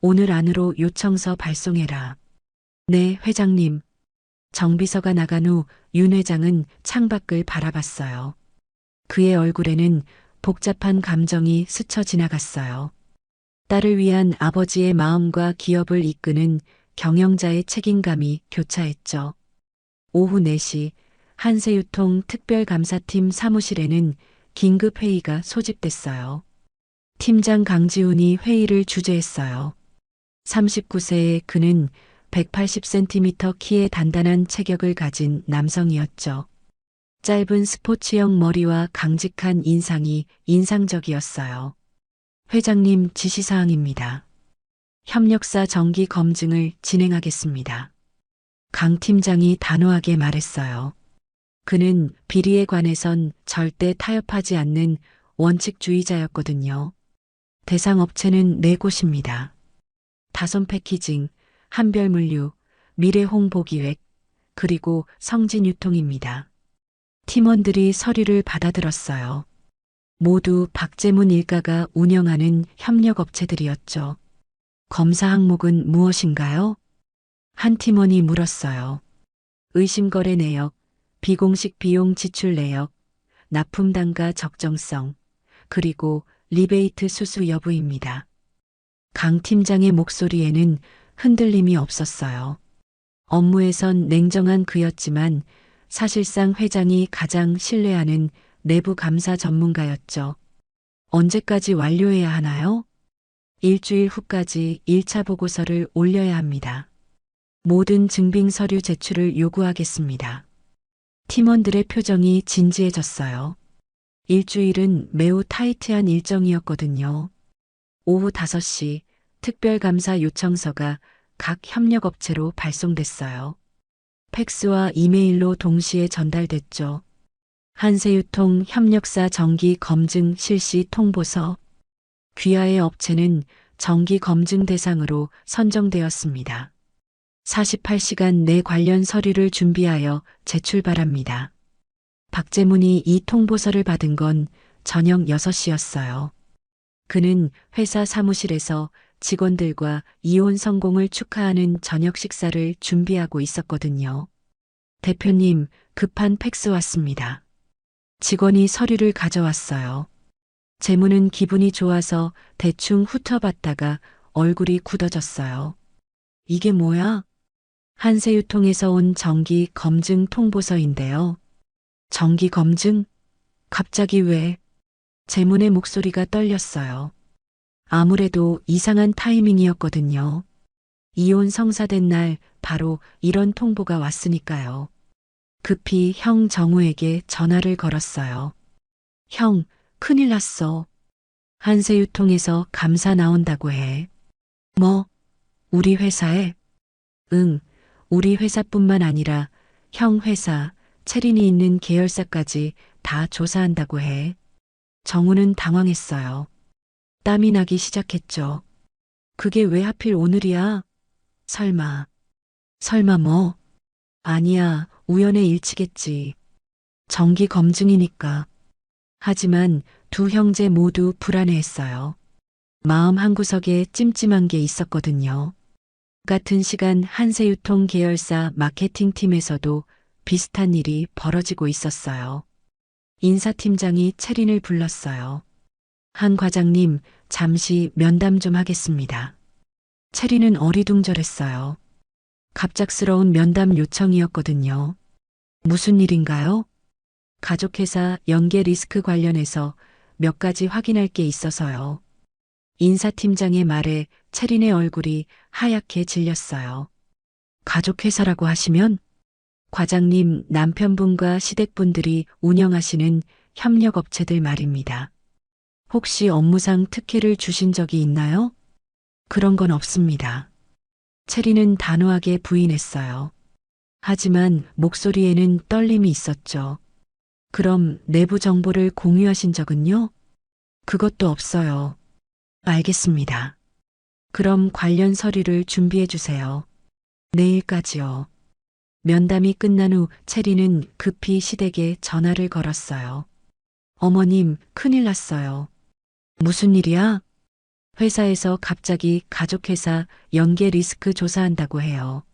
오늘 안으로 요청서 발송해라. 네, 회장님. 정비서가 나간 후 윤 회장은 창밖을 바라봤어요. 그의 얼굴에는 복잡한 감정이 스쳐 지나갔어요. 딸을 위한 아버지의 마음과 기업을 이끄는 경영자의 책임감이 교차했죠. 오후 4시 한세유통 특별감사팀 사무실에는 긴급회의가 소집됐어요. 팀장 강지훈이 회의를 주재했어요. 39세의 그는 180cm 키의 단단한 체격을 가진 남성이었죠. 짧은 스포츠형 머리와 강직한 인상이 인상적이었어요. 회장님 지시사항입니다. 협력사 정기 검증을 진행하겠습니다. 강 팀장이 단호하게 말했어요. 그는 비리에 관해선 절대 타협하지 않는 원칙주의자였거든요. 대상 업체는 4곳입니다. 다솜 패키징, 한별물류, 미래홍보기획, 그리고 성진유통입니다. 팀원들이 서류를 받아들었어요. 모두 박재문 일가가 운영하는 협력업체들이었죠. 검사 항목은 무엇인가요? 한 팀원이 물었어요. 의심거래 내역, 비공식 비용 지출 내역, 납품 단가 적정성, 그리고 리베이트 수수 여부입니다. 강 팀장의 목소리에는 흔들림이 없었어요. 업무에선 냉정한 그였지만 사실상 회장이 가장 신뢰하는 내부 감사 전문가였죠. 언제까지 완료해야 하나요? 일주일 후까지 1차 보고서를 올려야 합니다. 모든 증빙 서류 제출을 요구하겠습니다. 팀원들의 표정이 진지해졌어요. 일주일은 매우 타이트한 일정이었거든요. 오후 5시 특별감사 요청서가 각 협력업체로 발송됐어요. 팩스와 이메일로 동시에 전달됐죠. 한세유통 협력사 정기 검증 실시 통보서. 귀하의 업체는 정기 검증 대상으로 선정되었습니다. 48시간 내 관련 서류를 준비하여 제출 바랍니다. 박재문이 이 통보서를 받은 건 저녁 6시였어요. 그는 회사 사무실에서 직원들과 이혼 성공을 축하하는 저녁 식사를 준비하고 있었거든요. 대표님, 급한 팩스 왔습니다. 직원이 서류를 가져왔어요. 재무는 기분이 좋아서 대충 훑어봤다가 얼굴이 굳어졌어요. 이게 뭐야? 한세유통에서 온 정기 검증 통보서인데요. 정기 검증? 갑자기 왜? 재문의 목소리가 떨렸어요. 아무래도 이상한 타이밍이었거든요. 이혼 성사된 날 바로 이런 통보가 왔으니까요. 급히 형 정우에게 전화를 걸었어요. 형, 큰일 났어. 한세유통에서 감사 나온다고 해. 뭐? 우리 회사에? 응, 우리 회사뿐만 아니라 형 회사, 채린이 있는 계열사까지 다 조사한다고 해. 정우는 당황했어요. 땀이 나기 시작했죠. 그게 왜 하필 오늘이야? 설마 뭐? 아니야, 우연의 일치겠지. 정기 검증이니까. 하지만 두 형제 모두 불안해했어요. 마음 한구석에 찜찜한 게 있었거든요. 같은 시간 한세유통 계열사 마케팅팀에서도 비슷한 일이 벌어지고 있었어요. 인사팀장이 채린을 불렀어요. 한 과장님, 잠시 면담 좀 하겠습니다. 채린은 어리둥절했어요. 갑작스러운 면담 요청이었거든요. 무슨 일인가요? 가족회사 연계 리스크 관련해서 몇 가지 확인할 게 있어서요. 인사팀장의 말에 채린의 얼굴이 하얗게 질렸어요. 가족회사라고 하시면? 과장님 남편분과 시댁분들이 운영하시는 협력업체들 말입니다. 혹시 업무상 특혜를 주신 적이 있나요? 그런 건 없습니다. 채리는 단호하게 부인했어요. 하지만 목소리에는 떨림이 있었죠. 그럼 내부 정보를 공유하신 적은요? 그것도 없어요. 알겠습니다. 그럼 관련 서류를 준비해 주세요. 내일까지요. 면담이 끝난 후 채리는 급히 시댁에 전화를 걸었어요. 어머님, 큰일 났어요. 무슨 일이야? 회사에서 갑자기 가족회사 연계 리스크 조사한다고 해요.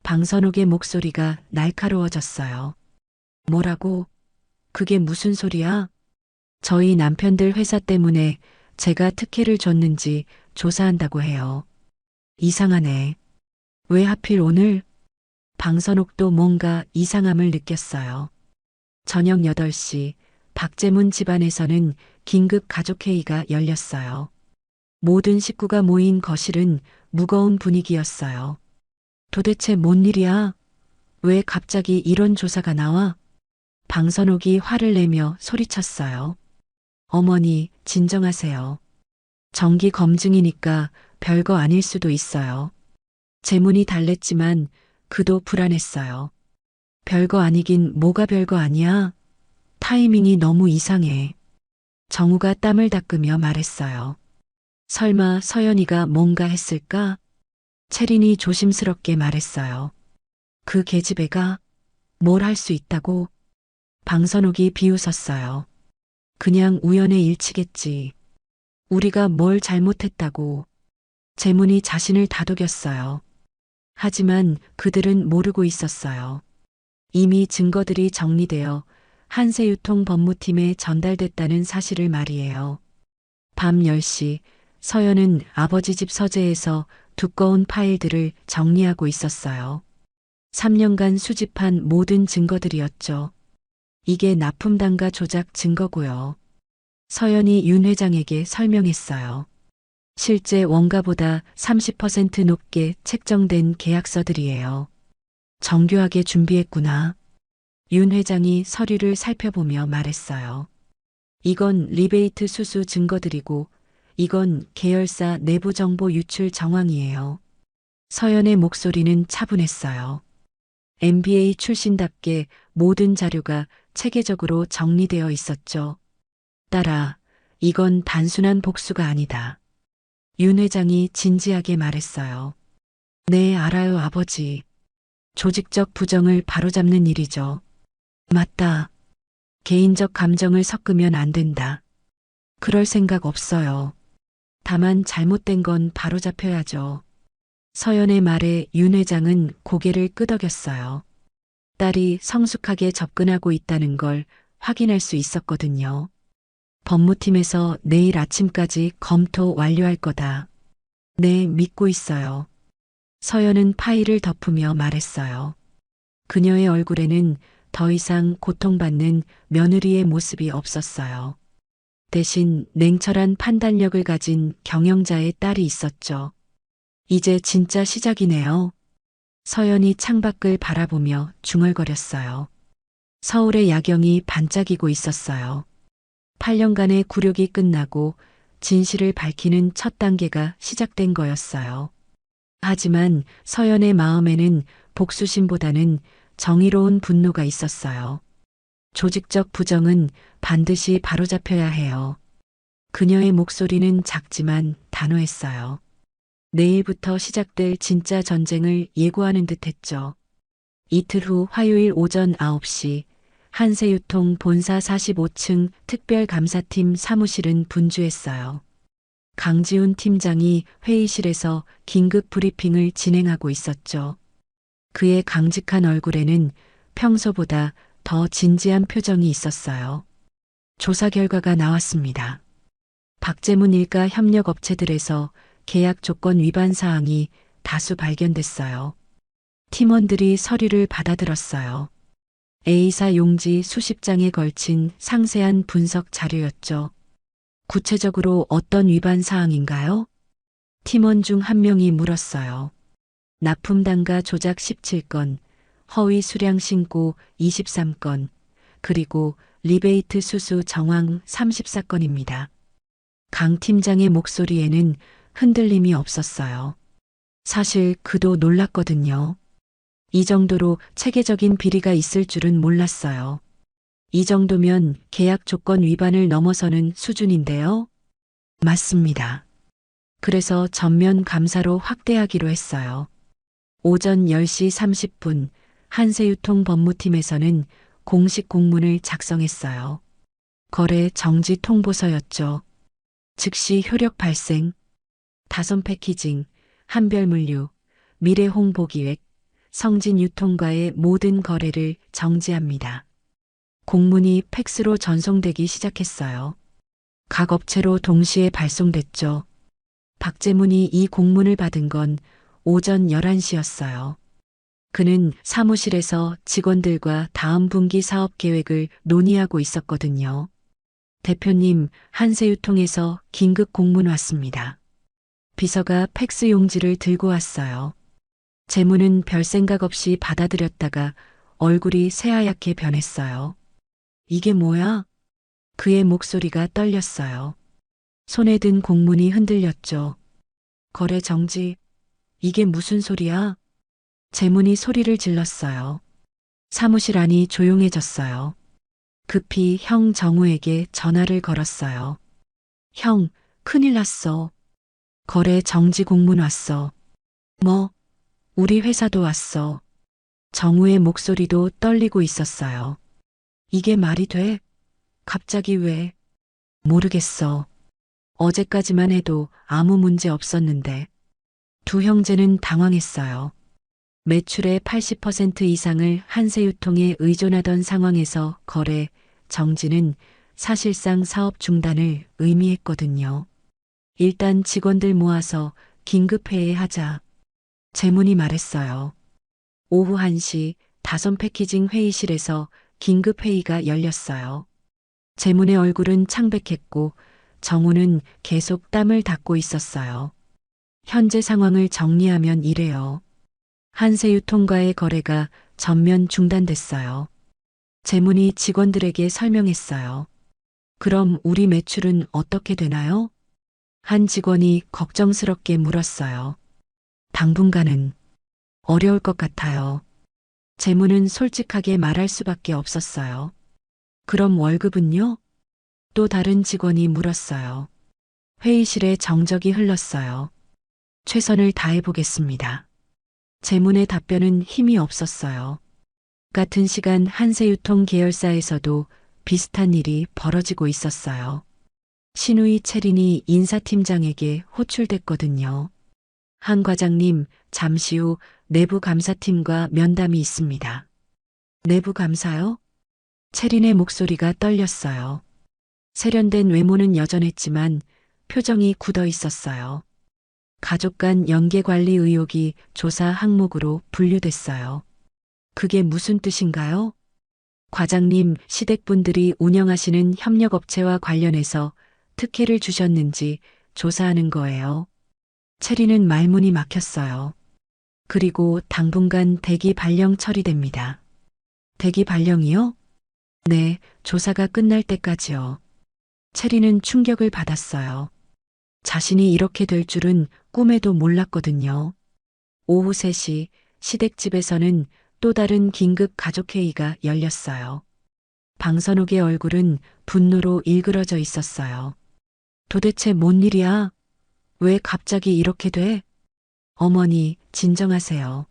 방선옥의 목소리가 날카로워졌어요. 뭐라고? 그게 무슨 소리야? 저희 남편들 회사 때문에 제가 특혜를 줬는지 조사한다고 해요. 이상하네. 왜 하필 오늘? 방선옥도 뭔가 이상함을 느꼈어요. 저녁 8시 박재문 집안에서는 긴급 가족회의가 열렸어요. 모든 식구가 모인 거실은 무거운 분위기였어요. 도대체 뭔 일이야? 왜 갑자기 이런 조사가 나와? 방선옥이 화를 내며 소리쳤어요. 어머니, 진정하세요. 정기 검증이니까 별거 아닐 수도 있어요. 재문이 달랬지만 그도 불안했어요. 별거 아니긴 뭐가 별거 아니야? 타이밍이 너무 이상해. 정우가 땀을 닦으며 말했어요. 설마 서연이가 뭔가 했을까? 채린이 조심스럽게 말했어요. 그 계집애가 뭘 할 수 있다고? 방선옥이 비웃었어요. 그냥 우연의 일치겠지. 우리가 뭘 잘못했다고. 재문이 자신을 다독였어요. 하지만 그들은 모르고 있었어요. 이미 증거들이 정리되어 한세유통 법무팀에 전달됐다는 사실을 말이에요. 밤 10시 서연은 아버지 집 서재에서 두꺼운 파일들을 정리하고 있었어요. 3년간 수집한 모든 증거들이었죠. 이게 납품단가 조작 증거고요. 서연이 윤 회장에게 설명했어요. 실제 원가보다 30% 높게 책정된 계약서들이에요. 정교하게 준비했구나. 윤 회장이 서류를 살펴보며 말했어요. 이건 리베이트 수수 증거들이고 이건 계열사 내부 정보 유출 정황이에요. 서연의 목소리는 차분했어요. MBA 출신답게 모든 자료가 체계적으로 정리되어 있었죠. 딸아, 이건 단순한 복수가 아니다. 윤 회장이 진지하게 말했어요. 네, 알아요, 아버지. 조직적 부정을 바로잡는 일이죠. 맞다. 개인적 감정을 섞으면 안 된다. 그럴 생각 없어요. 다만 잘못된 건 바로잡혀야죠. 서연의 말에 윤 회장은 고개를 끄덕였어요. 딸이 성숙하게 접근하고 있다는 걸 확인할 수 있었거든요. 법무팀에서 내일 아침까지 검토 완료할 거다. 네, 믿고 있어요. 서연은 파일을 덮으며 말했어요. 그녀의 얼굴에는 더 이상 고통받는 며느리의 모습이 없었어요. 대신 냉철한 판단력을 가진 경영자의 딸이 있었죠. 이제 진짜 시작이네요. 서연이 창밖을 바라보며 중얼거렸어요. 서울의 야경이 반짝이고 있었어요. 8년간의 굴욕이 끝나고 진실을 밝히는 첫 단계가 시작된 거였어요. 하지만 서연의 마음에는 복수심보다는 정의로운 분노가 있었어요. 조직적 부정은 반드시 바로잡혀야 해요. 그녀의 목소리는 작지만 단호했어요. 내일부터 시작될 진짜 전쟁을 예고하는 듯 했죠. 이틀 후 화요일 오전 9시 한세유통 본사 45층 특별감사팀 사무실은 분주했어요. 강지훈 팀장이 회의실에서 긴급 브리핑을 진행하고 있었죠. 그의 강직한 얼굴에는 평소보다 더 진지한 표정이 있었어요. 조사 결과가 나왔습니다. 박재문 일가 협력업체들에서 계약 조건 위반 사항이 다수 발견됐어요. 팀원들이 서류를 받아들었어요. A사 용지 수십 장에 걸친 상세한 분석 자료였죠. 구체적으로 어떤 위반 사항인가요? 팀원 중 한 명이 물었어요. 납품단가 조작 17건, 허위 수량 신고 23건, 그리고 리베이트 수수 정황 34건입니다. 강 팀장의 목소리에는 흔들림이 없었어요. 사실 그도 놀랐거든요. 이 정도로 체계적인 비리가 있을 줄은 몰랐어요. 이 정도면 계약 조건 위반을 넘어서는 수준인데요. 맞습니다. 그래서 전면 감사로 확대하기로 했어요. 오전 10시 30분 한세유통 법무팀에서는 공식 공문을 작성했어요. 거래 정지 통보서였죠. 즉시 효력 발생, 다손 패키징, 한별물류, 미래홍보기획, 성진유통과의 모든 거래를 정지합니다. 공문이 팩스로 전송되기 시작했어요. 각 업체로 동시에 발송됐죠. 박재문이 이 공문을 받은 건 오전 11시였어요. 그는 사무실에서 직원들과 다음 분기 사업 계획을 논의하고 있었거든요. 대표님, 한세유통에서 긴급 공문 왔습니다. 비서가 팩스 용지를 들고 왔어요. 재문은 별 생각 없이 받아들였다가 얼굴이 새하얗게 변했어요. 이게 뭐야? 그의 목소리가 떨렸어요. 손에 든 공문이 흔들렸죠. 거래 정지. 이게 무슨 소리야? 재문이 소리를 질렀어요. 사무실 안이 조용해졌어요. 급히 형 정우에게 전화를 걸었어요. 형, 큰일 났어. 거래 정지 공문 왔어. 뭐? 우리 회사도 왔어. 정우의 목소리도 떨리고 있었어요. 이게 말이 돼? 갑자기 왜? 모르겠어. 어제까지만 해도 아무 문제 없었는데. 두 형제는 당황했어요. 매출의 80% 이상을 한세유통에 의존하던 상황에서 거래 정지는 사실상 사업 중단을 의미했거든요. 일단 직원들 모아서 긴급 회의하자. 재문이 말했어요. 오후 1시 다선 패키징 회의실에서 긴급 회의가 열렸어요. 재문의 얼굴은 창백했고 정우는 계속 땀을 닦고 있었어요. 현재 상황을 정리하면 이래요. 한세유통과의 거래가 전면 중단됐어요. 재문이 직원들에게 설명했어요. 그럼 우리 매출은 어떻게 되나요? 한 직원이 걱정스럽게 물었어요. 당분간은 어려울 것 같아요. 재문은 솔직하게 말할 수밖에 없었어요. 그럼 월급은요? 또 다른 직원이 물었어요. 회의실에 정적이 흘렀어요. 최선을 다해보겠습니다. 재문의 답변은 힘이 없었어요. 같은 시간 한세유통 계열사에서도 비슷한 일이 벌어지고 있었어요. 신우이 채린이 인사팀장에게 호출됐거든요. 한 과장님, 잠시 후 내부 감사팀과 면담이 있습니다. 내부 감사요? 채린의 목소리가 떨렸어요. 세련된 외모는 여전했지만 표정이 굳어 있었어요. 가족 간 연계 관리 의혹이 조사 항목으로 분류됐어요. 그게 무슨 뜻인가요? 과장님, 시댁분들이 운영하시는 협력업체와 관련해서 특혜를 주셨는지 조사하는 거예요. 체리는 말문이 막혔어요. 그리고 당분간 대기 발령 처리됩니다. 대기 발령이요? 네, 조사가 끝날 때까지요. 체리는 충격을 받았어요. 자신이 이렇게 될 줄은 꿈에도 몰랐거든요. 오후 3시 시댁집에서는 또 다른 긴급 가족회의가 열렸어요. 방선욱의 얼굴은 분노로 일그러져 있었어요. 도대체 뭔 일이야? 왜 갑자기 이렇게 돼? 어머니, 진정하세요.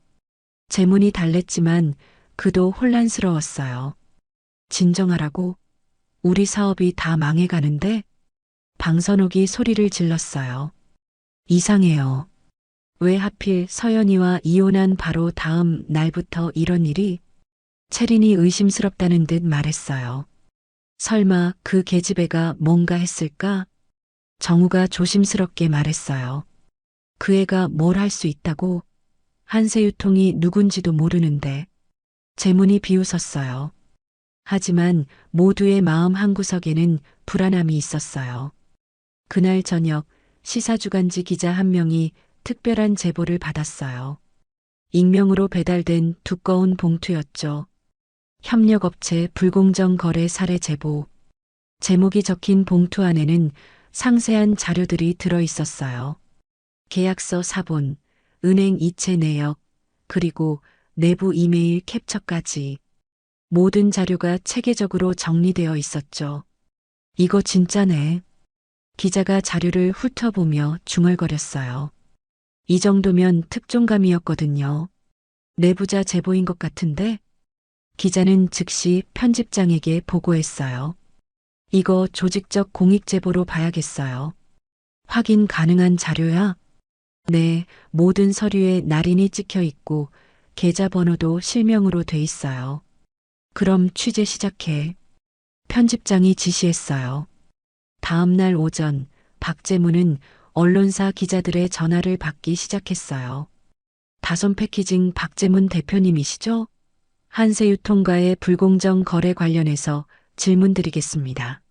재문이 달랬지만 그도 혼란스러웠어요. 진정하라고? 우리 사업이 다 망해가는데? 방선욱이 소리를 질렀어요. 이상해요. 왜 하필 서연이와 이혼한 바로 다음 날부터 이런 일이? 채린이 의심스럽다는 듯 말했어요. 설마 그 계집애가 뭔가 했을까? 정우가 조심스럽게 말했어요. 그 애가 뭘 할 수 있다고? 한세유통이 누군지도 모르는데. 재문이 비웃었어요. 하지만 모두의 마음 한구석에는 불안함이 있었어요. 그날 저녁 시사주간지 기자 한 명이 특별한 제보를 받았어요. 익명으로 배달된 두꺼운 봉투였죠. 협력업체 불공정 거래 사례 제보. 제목이 적힌 봉투 안에는 상세한 자료들이 들어 있었어요. 계약서 사본, 은행 이체 내역, 그리고 내부 이메일 캡처까지. 모든 자료가 체계적으로 정리되어 있었죠. 이거 진짜네. 기자가 자료를 훑어보며 중얼거렸어요. 이 정도면 특종감이었거든요. 내부자 제보인 것 같은데? 기자는 즉시 편집장에게 보고했어요. 이거 조직적 공익 제보로 봐야겠어요. 확인 가능한 자료야? 네, 모든 서류에 날인이 찍혀 있고 계좌번호도 실명으로 돼 있어요. 그럼 취재 시작해. 편집장이 지시했어요. 다음 날 오전 박재문은 언론사 기자들의 전화를 받기 시작했어요. 다선 패키징 박재문 대표님이시죠? 한세유통과의 불공정 거래 관련해서 질문드리겠습니다.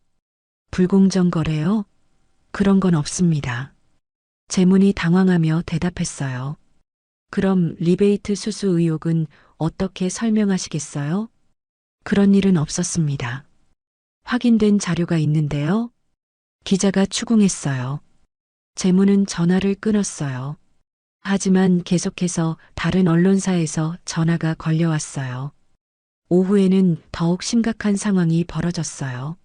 불공정 거래요? 그런 건 없습니다. 재문이 당황하며 대답했어요. 그럼 리베이트 수수 의혹은 어떻게 설명하시겠어요? 그런 일은 없었습니다. 확인된 자료가 있는데요. 기자가 추궁했어요. 재문은 전화를 끊었어요. 하지만 계속해서 다른 언론사에서 전화가 걸려왔어요. 오후에는 더욱 심각한 상황이 벌어졌어요.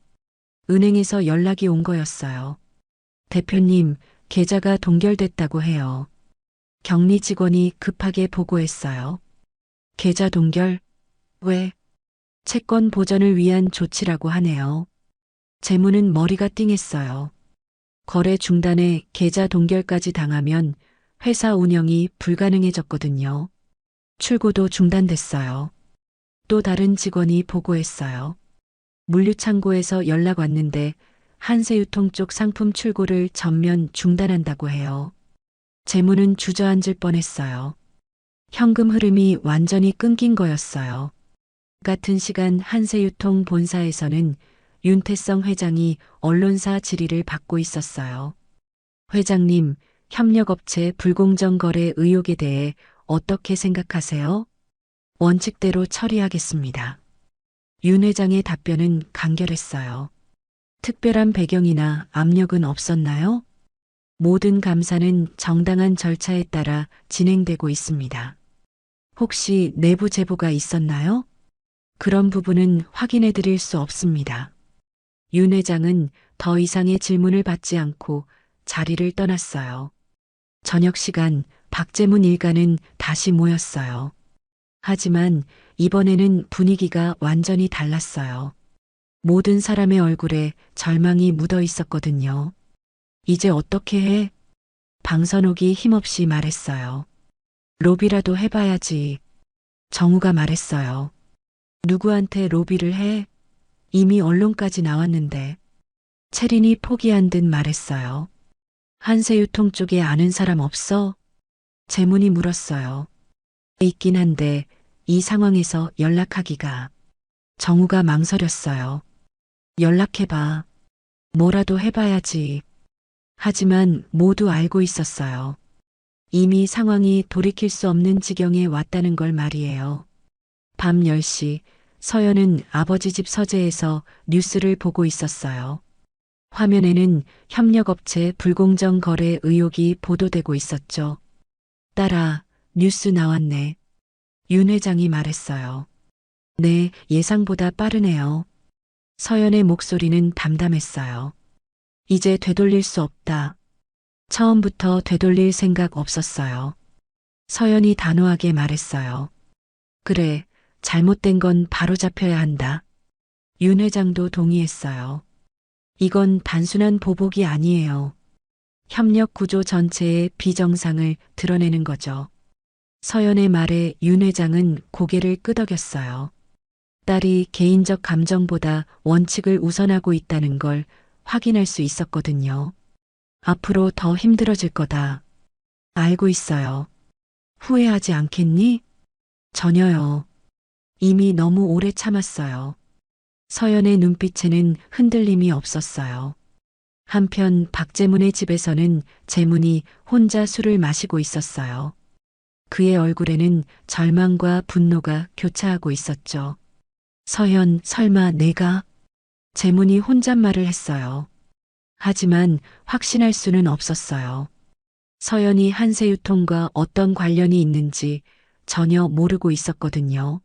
은행에서 연락이 온 거였어요. 대표님, 계좌가 동결됐다고 해요. 격리 직원이 급하게 보고했어요. 계좌 동결? 왜? 채권 보전을 위한 조치라고 하네요. 재문은 머리가 띵했어요. 거래 중단에 계좌 동결까지 당하면 회사 운영이 불가능해졌거든요. 출고도 중단됐어요. 또 다른 직원이 보고했어요. 물류창고에서 연락 왔는데 한세유통 쪽 상품 출고를 전면 중단한다고 해요. 재문은 주저앉을 뻔했어요. 현금 흐름이 완전히 끊긴 거였어요. 같은 시간 한세유통 본사에서는 윤태성 회장이 언론사 질의를 받고 있었어요. 회장님, 협력업체 불공정 거래 의혹에 대해 어떻게 생각하세요? 원칙대로 처리하겠습니다. 윤 회장의 답변은 간결했어요. 특별한 배경이나 압력은 없었나요? 모든 감사는 정당한 절차에 따라 진행되고 있습니다. 혹시 내부 제보가 있었나요? 그런 부분은 확인해 드릴 수 없습니다. 윤 회장은 더 이상의 질문을 받지 않고 자리를 떠났어요. 저녁 시간 박재문 일가는 다시 모였어요. 하지만 이번에는 분위기가 완전히 달랐어요. 모든 사람의 얼굴에 절망이 묻어 있었거든요. 이제 어떻게 해? 방선옥이 힘없이 말했어요. 로비라도 해봐야지. 정우가 말했어요. 누구한테 로비를 해? 이미 언론까지 나왔는데. 채린이 포기한 듯 말했어요. 한세유통 쪽에 아는 사람 없어? 재문이 물었어요. 있긴 한데 이 상황에서 연락하기가. 정우가 망설였어요. 연락해봐. 뭐라도 해봐야지. 하지만 모두 알고 있었어요. 이미 상황이 돌이킬 수 없는 지경에 왔다는 걸 말이에요. 밤 10시 서연은 아버지 집 서재에서 뉴스를 보고 있었어요. 화면에는 협력업체 불공정 거래 의혹이 보도되고 있었죠. 딸아, 뉴스 나왔네. 윤 회장이 말했어요. 네, 예상보다 빠르네요. 서연의 목소리는 담담했어요. 이제 되돌릴 수 없다. 처음부터 되돌릴 생각 없었어요. 서연이 단호하게 말했어요. 그래, 잘못된 건 바로 잡혀야 한다. 윤 회장도 동의했어요. 이건 단순한 보복이 아니에요. 협력 구조 전체의 비정상을 드러내는 거죠. 서연의 말에 윤 회장은 고개를 끄덕였어요. 딸이 개인적 감정보다 원칙을 우선하고 있다는 걸 확인할 수 있었거든요. 앞으로 더 힘들어질 거다. 알고 있어요. 후회하지 않겠니? 전혀요. 이미 너무 오래 참았어요. 서연의 눈빛에는 흔들림이 없었어요. 한편 박재문의 집에서는 재문이 혼자 술을 마시고 있었어요. 그의 얼굴에는 절망과 분노가 교차하고 있었죠. 서연, 설마 내가? 재문이 혼잣말을 했어요. 하지만 확신할 수는 없었어요. 서연이 한세유통과 어떤 관련이 있는지 전혀 모르고 있었거든요.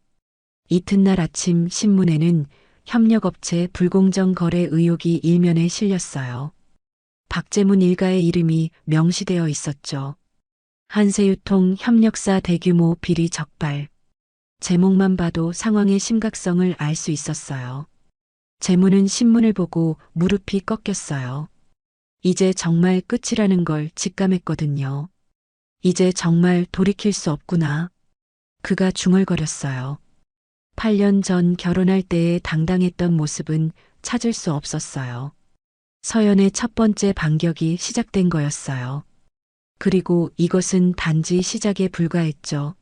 이튿날 아침 신문에는 협력업체 불공정 거래 의혹이 일면에 실렸어요. 박재문 일가의 이름이 명시되어 있었죠. 한세유통 협력사 대규모 비리 적발. 제목만 봐도 상황의 심각성을 알 수 있었어요. 재문은 신문을 보고 무릎이 꺾였어요. 이제 정말 끝이라는 걸 직감했거든요. 이제 정말 돌이킬 수 없구나. 그가 중얼거렸어요. 8년 전 결혼할 때의 당당했던 모습은 찾을 수 없었어요. 서연의 첫 번째 반격이 시작된 거였어요. 그리고 이것은 단지 시작에 불과했죠.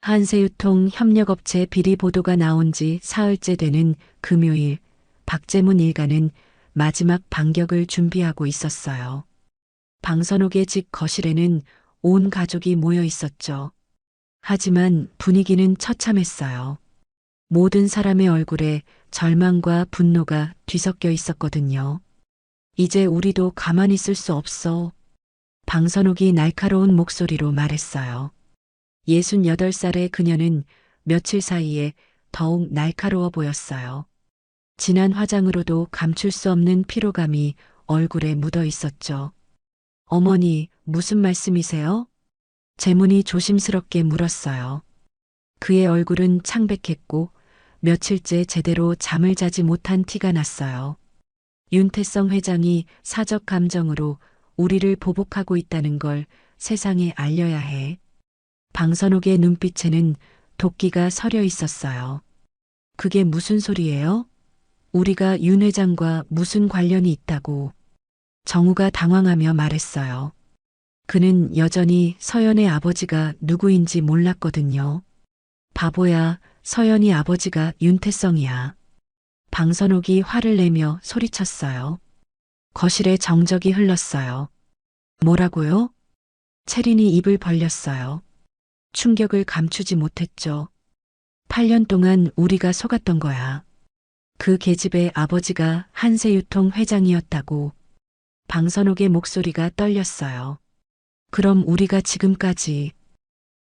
한세유통 협력업체 비리 보도가 나온 지 사흘째 되는 금요일, 박재문 일가는 마지막 반격을 준비하고 있었어요. 방선옥의 집 거실에는 온 가족이 모여 있었죠. 하지만 분위기는 처참했어요. 모든 사람의 얼굴에 절망과 분노가 뒤섞여 있었거든요. 이제 우리도 가만히 있을 수 없어. 방선옥이 날카로운 목소리로 말했어요. 68살의 그녀는 며칠 사이에 더욱 날카로워 보였어요. 진한 화장으로도 감출 수 없는 피로감이 얼굴에 묻어 있었죠. 어머니, 무슨 말씀이세요? 재문이 조심스럽게 물었어요. 그의 얼굴은 창백했고 며칠째 제대로 잠을 자지 못한 티가 났어요. 윤태성 회장이 사적 감정으로 우리를 보복하고 있다는 걸 세상에 알려야 해. 방선옥의 눈빛에는 도끼가 서려 있었어요. 그게 무슨 소리예요? 우리가 윤 회장과 무슨 관련이 있다고? 정우가 당황하며 말했어요. 그는 여전히 서연의 아버지가 누구인지 몰랐거든요. 바보야, 서연이 아버지가 윤태성이야. 방선옥이 화를 내며 소리쳤어요. 거실에 정적이 흘렀어요. 뭐라고요? 채린이 입을 벌렸어요. 충격을 감추지 못했죠. 8년 동안 우리가 속았던 거야. 그 계집의 아버지가 한세유통 회장이었다고. 방선옥의 목소리가 떨렸어요. 그럼 우리가 지금까지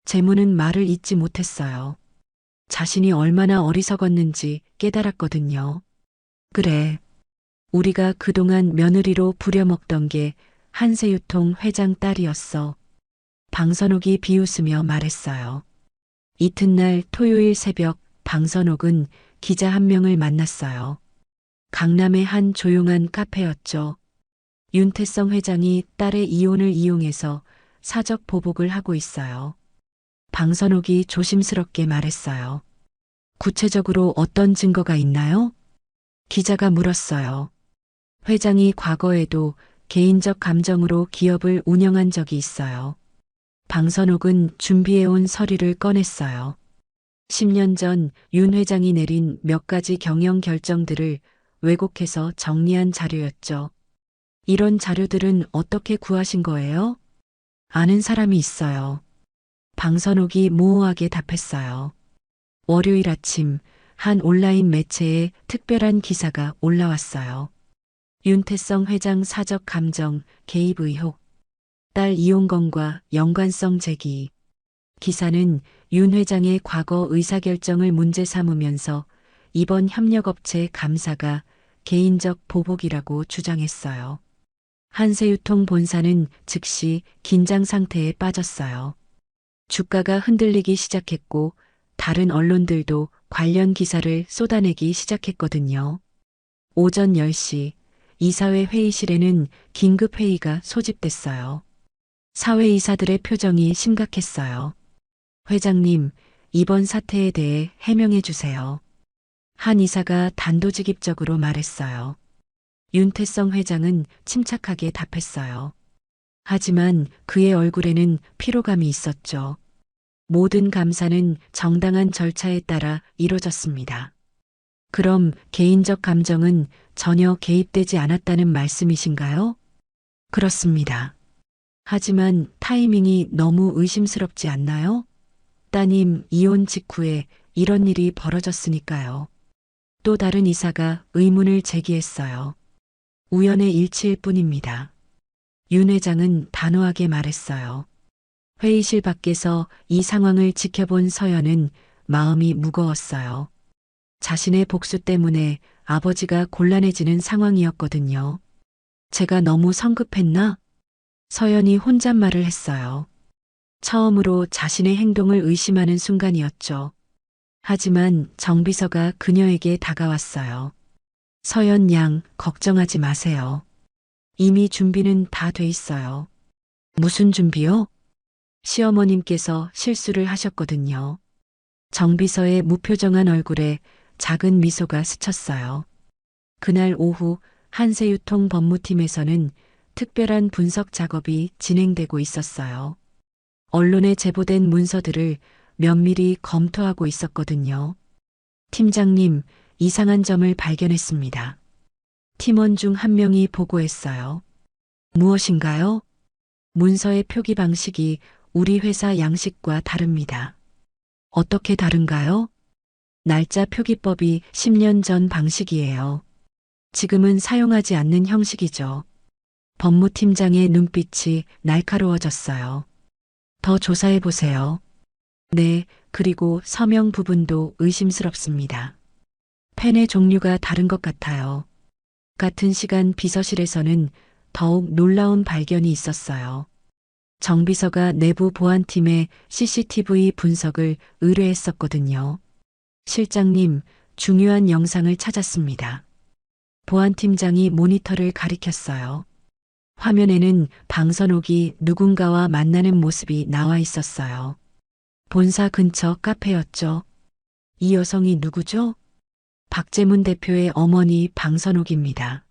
재무는 말을 잇지 못했어요. 자신이 얼마나 어리석었는지 깨달았거든요. 그래. 우리가 그동안 며느리로 부려먹던 게 한세유통 회장 딸이었어. 방선옥이 비웃으며 말했어요. 이튿날 토요일 새벽 방선옥은 기자 한 명을 만났어요. 강남의 한 조용한 카페였죠. 윤태성 회장이 딸의 이혼을 이용해서 사적 보복을 하고 있어요. 방선옥이 조심스럽게 말했어요. 구체적으로 어떤 증거가 있나요? 기자가 물었어요. 회장이 과거에도 개인적 감정으로 기업을 운영한 적이 있어요. 방선옥은 준비해온 서류를 꺼냈어요. 10년 전 윤 회장이 내린 몇 가지 경영 결정들을 왜곡해서 정리한 자료였죠. 이런 자료들은 어떻게 구하신 거예요? 아는 사람이 있어요. 방선옥이 모호하게 답했어요. 월요일 아침 한 온라인 매체에 특별한 기사가 올라왔어요. 윤태성 회장 사적 감정 개입 의혹, 딸 이혼건과 연관성 제기. 기사는 윤 회장의 과거 의사결정을 문제 삼으면서 이번 협력업체 감사가 개인적 보복이라고 주장했어요. 한세유통 본사는 즉시 긴장 상태에 빠졌어요. 주가가 흔들리기 시작했고 다른 언론들도 관련 기사를 쏟아내기 시작했거든요. 오전 10시 이사회 회의실에는 긴급 회의가 소집됐어요. 사회이사들의 표정이 심각했어요. 회장님, 이번 사태에 대해 해명해 주세요. 한 이사가 단도직입적으로 말했어요. 윤태성 회장은 침착하게 답했어요. 하지만 그의 얼굴에는 피로감이 있었죠. 모든 감사는 정당한 절차에 따라 이루어졌습니다. 그럼 개인적 감정은 전혀 개입되지 않았다는 말씀이신가요? 그렇습니다. 하지만 타이밍이 너무 의심스럽지 않나요? 따님 이혼 직후에 이런 일이 벌어졌으니까요. 또 다른 이사가 의문을 제기했어요. 우연의 일치일 뿐입니다. 윤 회장은 단호하게 말했어요. 회의실 밖에서 이 상황을 지켜본 서연은 마음이 무거웠어요. 자신의 복수 때문에 아버지가 곤란해지는 상황이었거든요. 제가 너무 성급했나? 서연이 혼잣말을 했어요. 처음으로 자신의 행동을 의심하는 순간이었죠. 하지만 정비서가 그녀에게 다가왔어요. 서연 양, 걱정하지 마세요. 이미 준비는 다 돼 있어요. 무슨 준비요? 시어머님께서 실수를 하셨거든요. 정비서의 무표정한 얼굴에 작은 미소가 스쳤어요. 그날 오후 한세유통 법무팀에서는 특별한 분석 작업이 진행되고 있었어요. 언론에 제보된 문서들을 면밀히 검토하고 있었거든요. 팀장님, 이상한 점을 발견했습니다. 팀원 중 한 명이 보고했어요. 무엇인가요? 문서의 표기 방식이 우리 회사 양식과 다릅니다. 어떻게 다른가요? 날짜 표기법이 10년 전 방식이에요. 지금은 사용하지 않는 형식이죠. 법무팀장의 눈빛이 날카로워졌어요. 더 조사해 보세요. 네, 그리고 서명 부분도 의심스럽습니다. 펜의 종류가 다른 것 같아요. 같은 시간 비서실에서는 더욱 놀라운 발견이 있었어요. 정비서가 내부 보안팀에 CCTV 분석을 의뢰했었거든요. 실장님, 중요한 영상을 찾았습니다. 보안팀장이 모니터를 가리켰어요. 화면에는 방선옥이 누군가와 만나는 모습이 나와 있었어요. 본사 근처 카페였죠. 이 여성이 누구죠? 박재문 대표의 어머니 방선옥입니다.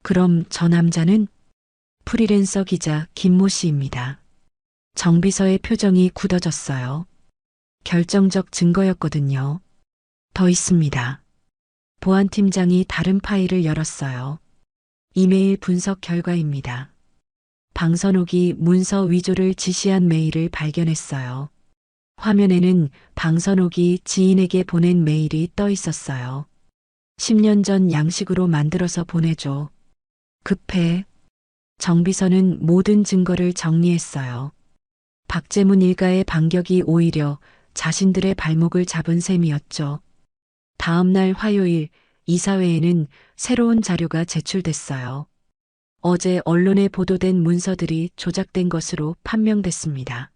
그럼 저 남자는? 프리랜서 기자 김모 씨입니다. 정비서의 표정이 굳어졌어요. 결정적 증거였거든요. 더 있습니다. 보안팀장이 다른 파일을 열었어요. 이메일 분석 결과입니다. 방선옥이 문서 위조를 지시한 메일을 발견했어요. 화면에는 방선옥이 지인에게 보낸 메일이 떠 있었어요. 10년 전 양식으로 만들어서 보내줘. 급해. 정비서는 모든 증거를 정리했어요. 박재문 일가의 반격이 오히려 자신들의 발목을 잡은 셈이었죠. 다음 날 화요일 이사회에는 새로운 자료가 제출됐어요. 어제 언론에 보도된 문서들이 조작된 것으로 판명됐습니다.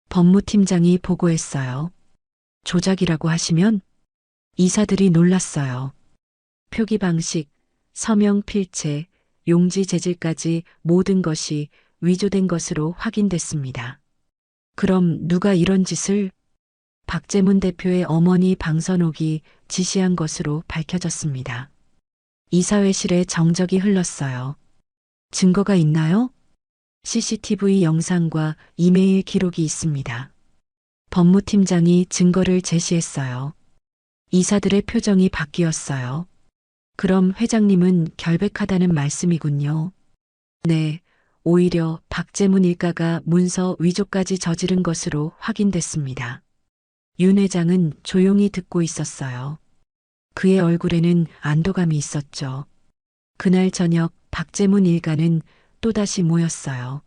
법무팀장이 보고했어요. 조작이라고 하시면? 이사들이 놀랐어요. 표기 방식, 서명 필체, 용지 재질까지 모든 것이 위조된 것으로 확인됐습니다. 그럼 누가 이런 짓을? 박재문 대표의 어머니 방선옥이 지시한 것으로 밝혀졌습니다. 이사회실에 정적이 흘렀어요. 증거가 있나요? CCTV 영상과 이메일 기록이 있습니다. 법무팀장이 증거를 제시했어요. 이사들의 표정이 바뀌었어요. 그럼 회장님은 결백하다는 말씀이군요. 네, 오히려 박재문 일가가 문서 위조까지 저지른 것으로 확인됐습니다. 윤 회장은 조용히 듣고 있었어요. 그의 얼굴에는 안도감이 있었죠. 그날 저녁 박재문 일가는 또다시 모였어요.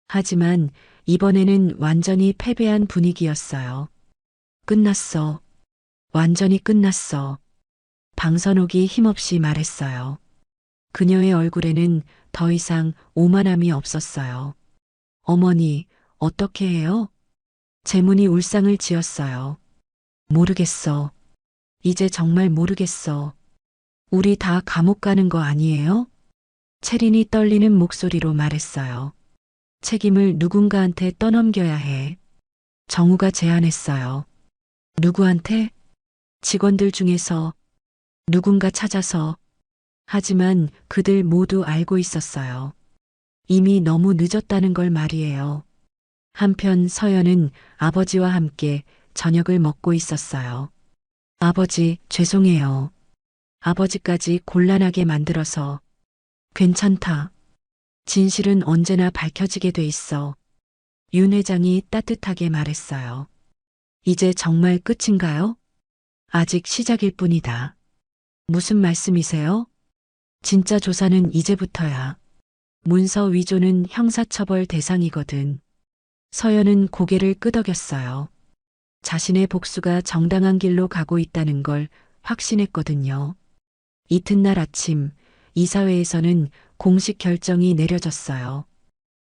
하지만 이번에는 완전히 패배한 분위기였어요. 끝났어. 완전히 끝났어. 방선옥이 힘없이 말했어요. 그녀의 얼굴에는 더 이상 오만함이 없었어요. 어머니, 어떻게 해요? 재문이 울상을 지었어요. 모르겠어. 이제 정말 모르겠어. 우리 다 감옥 가는 거 아니에요? 채린이 떨리는 목소리로 말했어요. 책임을 누군가한테 떠넘겨야 해. 정우가 제안했어요. 누구한테? 직원들 중에서 누군가 찾아서. 하지만 그들 모두 알고 있었어요. 이미 너무 늦었다는 걸 말이에요. 한편 서연은 아버지와 함께 저녁을 먹고 있었어요. 아버지, 죄송해요. 아버지까지 곤란하게 만들어서. 괜찮다. 진실은 언제나 밝혀지게 돼 있어. 윤 회장이 따뜻하게 말했어요. 이제 정말 끝인가요? 아직 시작일 뿐이다. 무슨 말씀이세요? 진짜 조사는 이제부터야. 문서 위조는 형사처벌 대상이거든. 서연은 고개를 끄덕였어요. 자신의 복수가 정당한 길로 가고 있다는 걸 확신했거든요. 이튿날 아침 이사회에서는 공식 결정이 내려졌어요.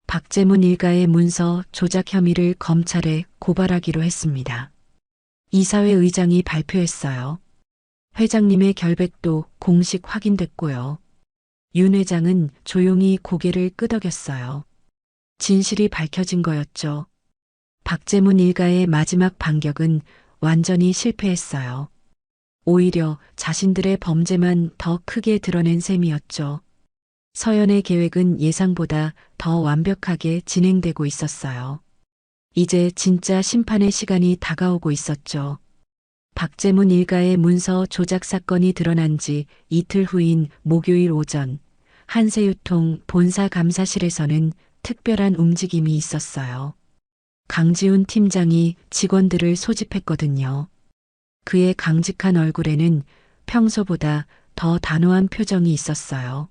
박재문 일가의 문서 조작 혐의를 검찰에 고발하기로 했습니다. 이사회 의장이 발표했어요. 회장님의 결백도 공식 확인됐고요. 윤 회장은 조용히 고개를 끄덕였어요. 진실이 밝혀진 거였죠. 박재문 일가의 마지막 반격은 완전히 실패했어요. 오히려 자신들의 범죄만 더 크게 드러낸 셈이었죠. 서연의 계획은 예상보다 더 완벽하게 진행되고 있었어요. 이제 진짜 심판의 시간이 다가오고 있었죠. 박재문 일가의 문서 조작 사건이 드러난 지 이틀 후인 목요일 오전, 한세유통 본사 감사실에서는 특별한 움직임이 있었어요. 강지훈 팀장이 직원들을 소집했거든요. 그의 강직한 얼굴에는 평소보다 더 단호한 표정이 있었어요.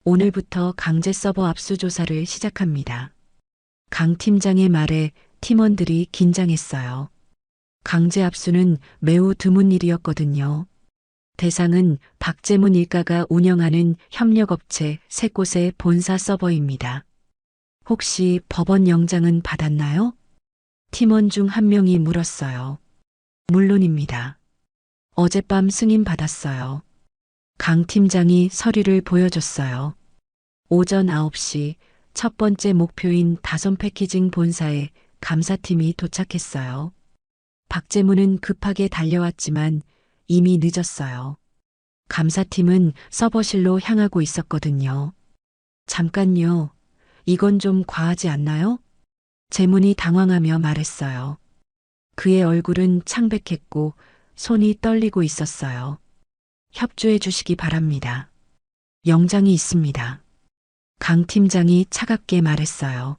오늘부터 강제 서버 압수조사를 시작합니다. 강 팀장의 말에 팀원들이 긴장했어요. 강제 압수는 매우 드문 일이었거든요. 대상은 박재문 일가가 운영하는 협력업체 3곳의 본사 서버입니다. 혹시 법원 영장은 받았나요? 팀원 중 한 명이 물었어요. 물론입니다. 어젯밤 승인 받았어요. 강 팀장이 서류를 보여줬어요. 오전 9시 첫 번째 목표인 다솜 패키징 본사에 감사팀이 도착했어요. 박재문은 급하게 달려왔지만 이미 늦었어요. 감사팀은 서버실로 향하고 있었거든요. 잠깐요. 이건 좀 과하지 않나요? 재문이 당황하며 말했어요. 그의 얼굴은 창백했고 손이 떨리고 있었어요. 협조해 주시기 바랍니다. 영장이 있습니다. 강 팀장이 차갑게 말했어요.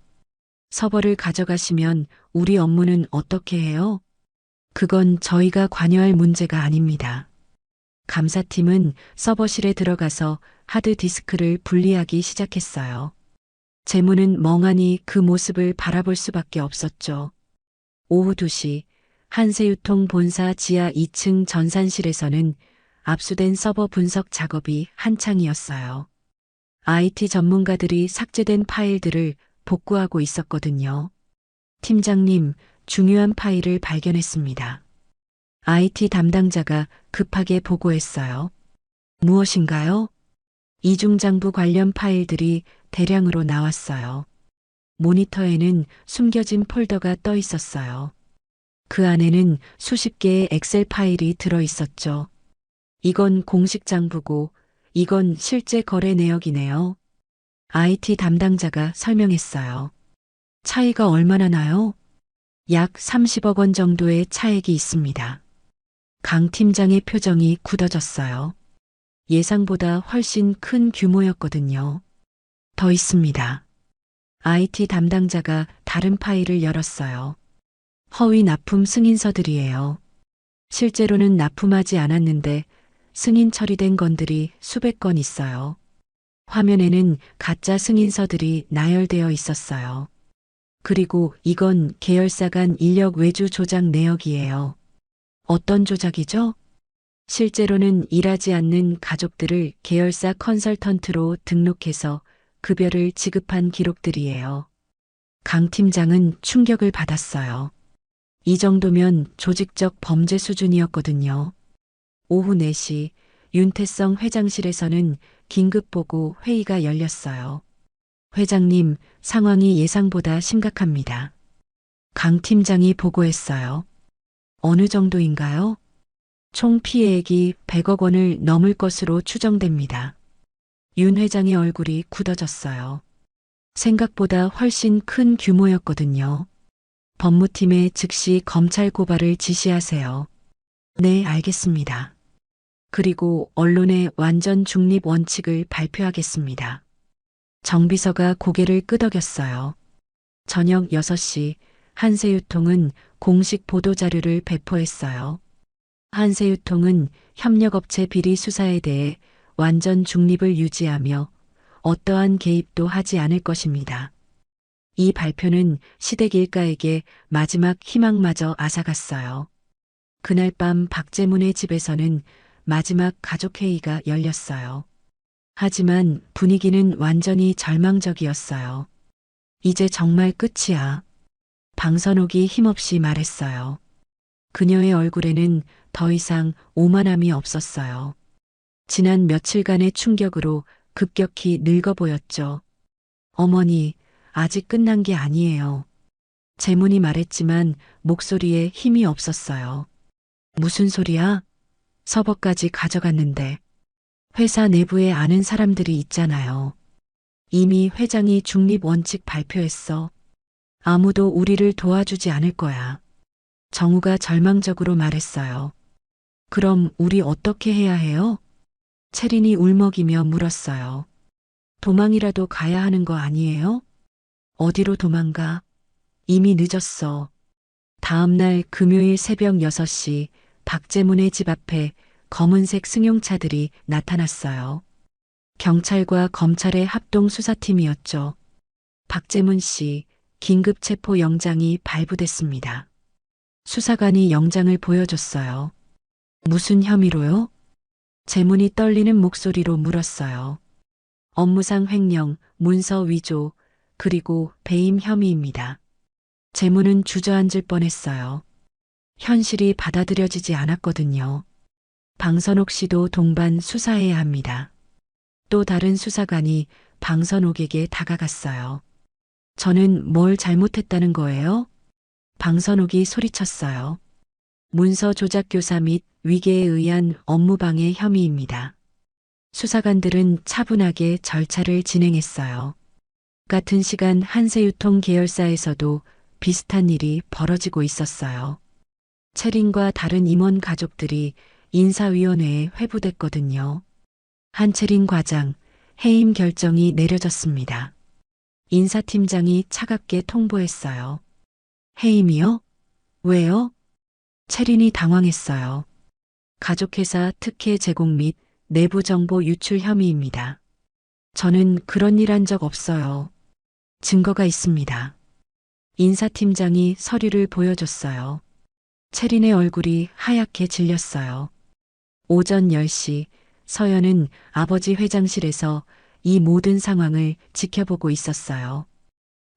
서버를 가져가시면 우리 업무는 어떻게 해요? 그건 저희가 관여할 문제가 아닙니다. 감사팀은 서버실에 들어가서 하드디스크를 분리하기 시작했어요. 재무는 멍하니 그 모습을 바라볼 수밖에 없었죠. 오후 2시 한세유통 본사 지하 2층 전산실에서는 압수된 서버 분석 작업이 한창이었어요. IT 전문가들이 삭제된 파일들을 복구하고 있었거든요. 팀장님, 중요한 파일을 발견했습니다. IT 담당자가 급하게 보고했어요. 무엇인가요? 이중장부 관련 파일들이 대량으로 나왔어요. 모니터에는 숨겨진 폴더가 떠 있었어요. 그 안에는 수십 개의 엑셀 파일이 들어 있었죠. 이건 공식 장부고 이건 실제 거래 내역이네요. IT 담당자가 설명했어요. 차이가 얼마나 나요? 약 30억 원 정도의 차액이 있습니다. 강 팀장의 표정이 굳어졌어요. 예상보다 훨씬 큰 규모였거든요. 더 있습니다. IT 담당자가 다른 파일을 열었어요. 허위 납품 승인서들이에요. 실제로는 납품하지 않았는데 승인 처리된 건들이 수백 건 있어요. 화면에는 가짜 승인서들이 나열되어 있었어요. 그리고 이건 계열사 간 인력 외주 조작 내역이에요. 어떤 조작이죠? 실제로는 일하지 않는 가족들을 계열사 컨설턴트로 등록해서 급여를 지급한 기록들이에요. 강 팀장은 충격을 받았어요. 이 정도면 조직적 범죄 수준이었거든요. 오후 4시 윤태성 회장실에서는 긴급보고 회의가 열렸어요. 회장님, 상황이 예상보다 심각합니다. 강 팀장이 보고했어요. 어느 정도인가요? 총 피해액이 100억 원을 넘을 것으로 추정됩니다. 윤 회장의 얼굴이 굳어졌어요. 생각보다 훨씬 큰 규모였거든요. 법무팀에 즉시 검찰 고발을 지시하세요. 네, 알겠습니다. 그리고 언론에 완전 중립 원칙을 발표하겠습니다. 정비서가 고개를 끄덕였어요. 저녁 6시 한세유통은 공식 보도자료를 배포했어요. 한세유통은 협력업체 비리 수사에 대해 완전 중립을 유지하며 어떠한 개입도 하지 않을 것입니다. 이 발표는 시댁 일가에게 마지막 희망마저 앗아갔어요. 그날 밤 박재문의 집에서는 마지막 가족회의가 열렸어요. 하지만 분위기는 완전히 절망적이었어요. 이제 정말 끝이야. 방선옥이 힘없이 말했어요. 그녀의 얼굴에는 더 이상 오만함이 없었어요. 지난 며칠간의 충격으로 급격히 늙어 보였죠. 어머니, 아직 끝난 게 아니에요. 재문이 말했지만 목소리에 힘이 없었어요. 무슨 소리야? 서버까지 가져갔는데. 회사 내부에 아는 사람들이 있잖아요. 이미 회장이 중립 원칙 발표했어. 아무도 우리를 도와주지 않을 거야. 정우가 절망적으로 말했어요. 그럼 우리 어떻게 해야 해요? 채린이 울먹이며 물었어요. 도망이라도 가야 하는 거 아니에요? 어디로 도망가? 이미 늦었어. 다음 날 금요일 새벽 6시 박재문의 집 앞에 검은색 승용차들이 나타났어요. 경찰과 검찰의 합동 수사팀이었죠. 박재문 씨, 긴급 체포 영장이 발부됐습니다. 수사관이 영장을 보여줬어요. 무슨 혐의로요? 재문이 떨리는 목소리로 물었어요. 업무상 횡령, 문서 위조, 그리고 배임 혐의입니다. 재문은 주저앉을 뻔했어요. 현실이 받아들여지지 않았거든요. 방선옥 씨도 동반 수사해야 합니다. 또 다른 수사관이 방선옥에게 다가갔어요. 저는 뭘 잘못했다는 거예요? 방선옥이 소리쳤어요. 문서 조작 교사 및 위계에 의한 업무방해 혐의입니다. 수사관들은 차분하게 절차를 진행했어요. 같은 시간 한세유통 계열사에서도 비슷한 일이 벌어지고 있었어요. 채린과 다른 임원 가족들이 인사위원회에 회부됐거든요. 한채린 과장, 해임 결정이 내려졌습니다. 인사팀장이 차갑게 통보했어요. 해임이요? 왜요? 채린이 당황했어요. 가족회사 특혜 제공 및 내부 정보 유출 혐의입니다. 저는 그런 일 한 적 없어요. 증거가 있습니다. 인사팀장이 서류를 보여줬어요. 채린의 얼굴이 하얗게 질렸어요. 오전 10시 서연은 아버지 회장실에서 이 모든 상황을 지켜보고 있었어요.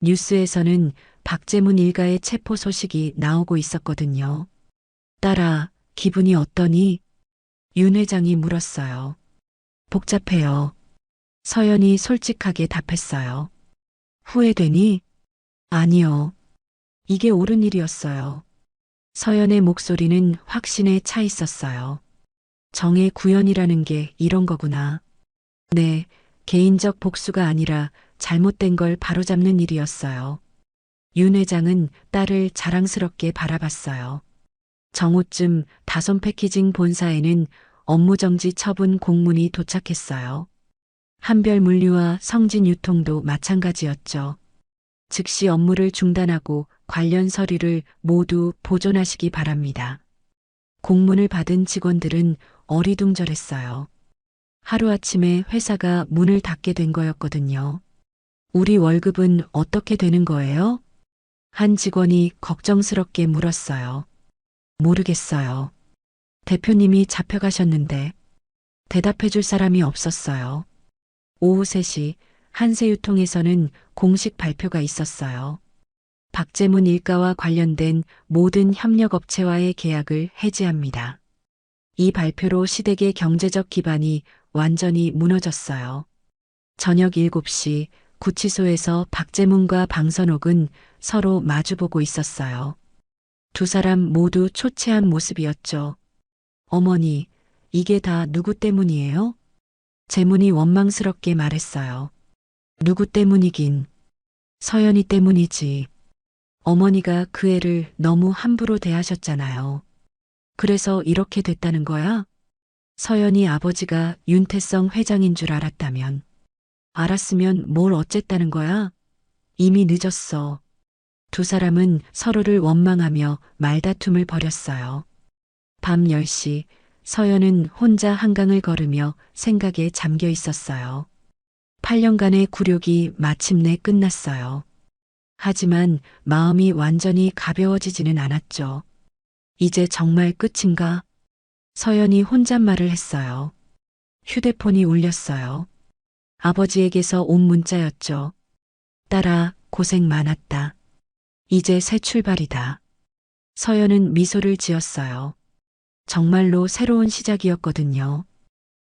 뉴스에서는 박재문 일가의 체포 소식이 나오고 있었거든요. 딸아, 기분이 어떠니? 윤 회장이 물었어요. 복잡해요. 서연이 솔직하게 답했어요. 후회되니? 아니요. 이게 옳은 일이었어요. 서연의 목소리는 확신에 차 있었어요. 정의 구현이라는 게 이런 거구나. 네, 개인적 복수가 아니라 잘못된 걸 바로잡는 일이었어요. 윤 회장은 딸을 자랑스럽게 바라봤어요. 정오쯤 다솜 패키징 본사에는 업무정지 처분 공문이 도착했어요. 한별 물류와 성진 유통도 마찬가지였죠. 즉시 업무를 중단하고 관련 서류를 모두 보존하시기 바랍니다. 공문을 받은 직원들은 어리둥절했어요. 하루아침에 회사가 문을 닫게 된 거였거든요. 우리 월급은 어떻게 되는 거예요? 한 직원이 걱정스럽게 물었어요. 모르겠어요. 대표님이 잡혀가셨는데 대답해 줄 사람이 없었어요. 오후 3시 한세유통에서는 공식 발표가 있었어요. 박재문 일가와 관련된 모든 협력업체와의 계약을 해지합니다. 이 발표로 시댁의 경제적 기반이 완전히 무너졌어요. 저녁 7시 구치소에서 박재문과 방선옥은 서로 마주보고 있었어요. 두 사람 모두 초췌한 모습이었죠. 어머니, 이게 다 누구 때문이에요? 재문이 원망스럽게 말했어요. 누구 때문이긴. 서연이 때문이지. 어머니가 그 애를 너무 함부로 대하셨잖아요. 그래서 이렇게 됐다는 거야? 서연이 아버지가 윤태성 회장인 줄 알았다면. 알았으면 뭘 어쨌다는 거야? 이미 늦었어. 두 사람은 서로를 원망하며 말다툼을 벌였어요. 밤 10시 서연은 혼자 한강을 걸으며 생각에 잠겨 있었어요. 8년간의 굴욕이 마침내 끝났어요. 하지만 마음이 완전히 가벼워지지는 않았죠. 이제 정말 끝인가? 서연이 혼잣말을 했어요. 휴대폰이 울렸어요. 아버지에게서 온 문자였죠. 딸아, 고생 많았다. 이제 새 출발이다. 서연은 미소를 지었어요. 정말로 새로운 시작이었거든요.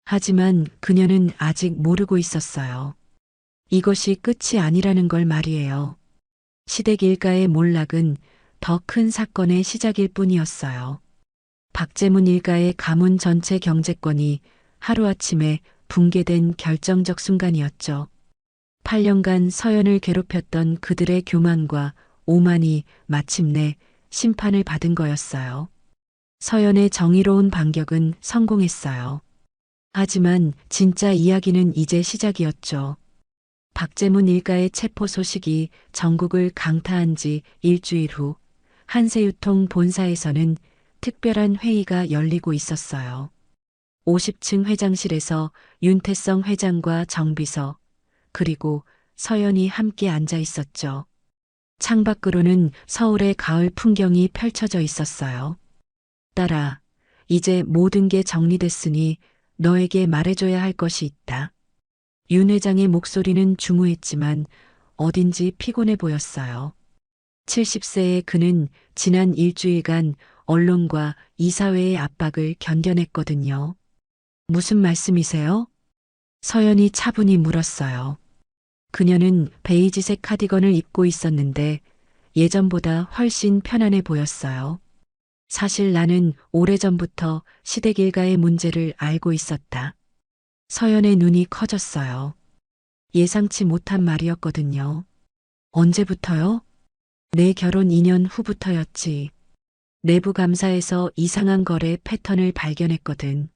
하지만 그녀는 아직 모르고 있었어요. 이것이 끝이 아니라는 걸 말이에요. 시댁 일가의 몰락은 더 큰 사건의 시작일 뿐이었어요. 박재문 일가의 가문 전체 경제권이 하루아침에 붕괴된 결정적 순간이었죠. 8년간 서연을 괴롭혔던 그들의 교만과 오만이 마침내 심판을 받은 거였어요. 서연의 정의로운 반격은 성공했어요. 하지만 진짜 이야기는 이제 시작이었죠. 박재문 일가의 체포 소식이 전국을 강타한 지 일주일 후 한세유통 본사에서는 특별한 회의가 열리고 있었어요. 50층 회장실에서 윤태성 회장과 정비서 그리고 서연이 함께 앉아 있었죠. 창밖으로는 서울의 가을 풍경이 펼쳐져 있었어요. 딸아, 이제 모든 게 정리됐으니 너에게 말해줘야 할 것이 있다. 윤 회장의 목소리는 중후했지만 어딘지 피곤해 보였어요. 70세의 그는 지난 일주일간 언론과 이사회의 압박을 견뎌냈거든요. 무슨 말씀이세요? 서연이 차분히 물었어요. 그녀는 베이지색 카디건을 입고 있었는데 예전보다 훨씬 편안해 보였어요. 사실 나는 오래전부터 시댁 일가의 문제를 알고 있었다. 서연의 눈이 커졌어요. 예상치 못한 말이었거든요. 언제부터요? 내 결혼 2년 후부터였지. 내부 감사에서 이상한 거래 패턴을 발견했거든.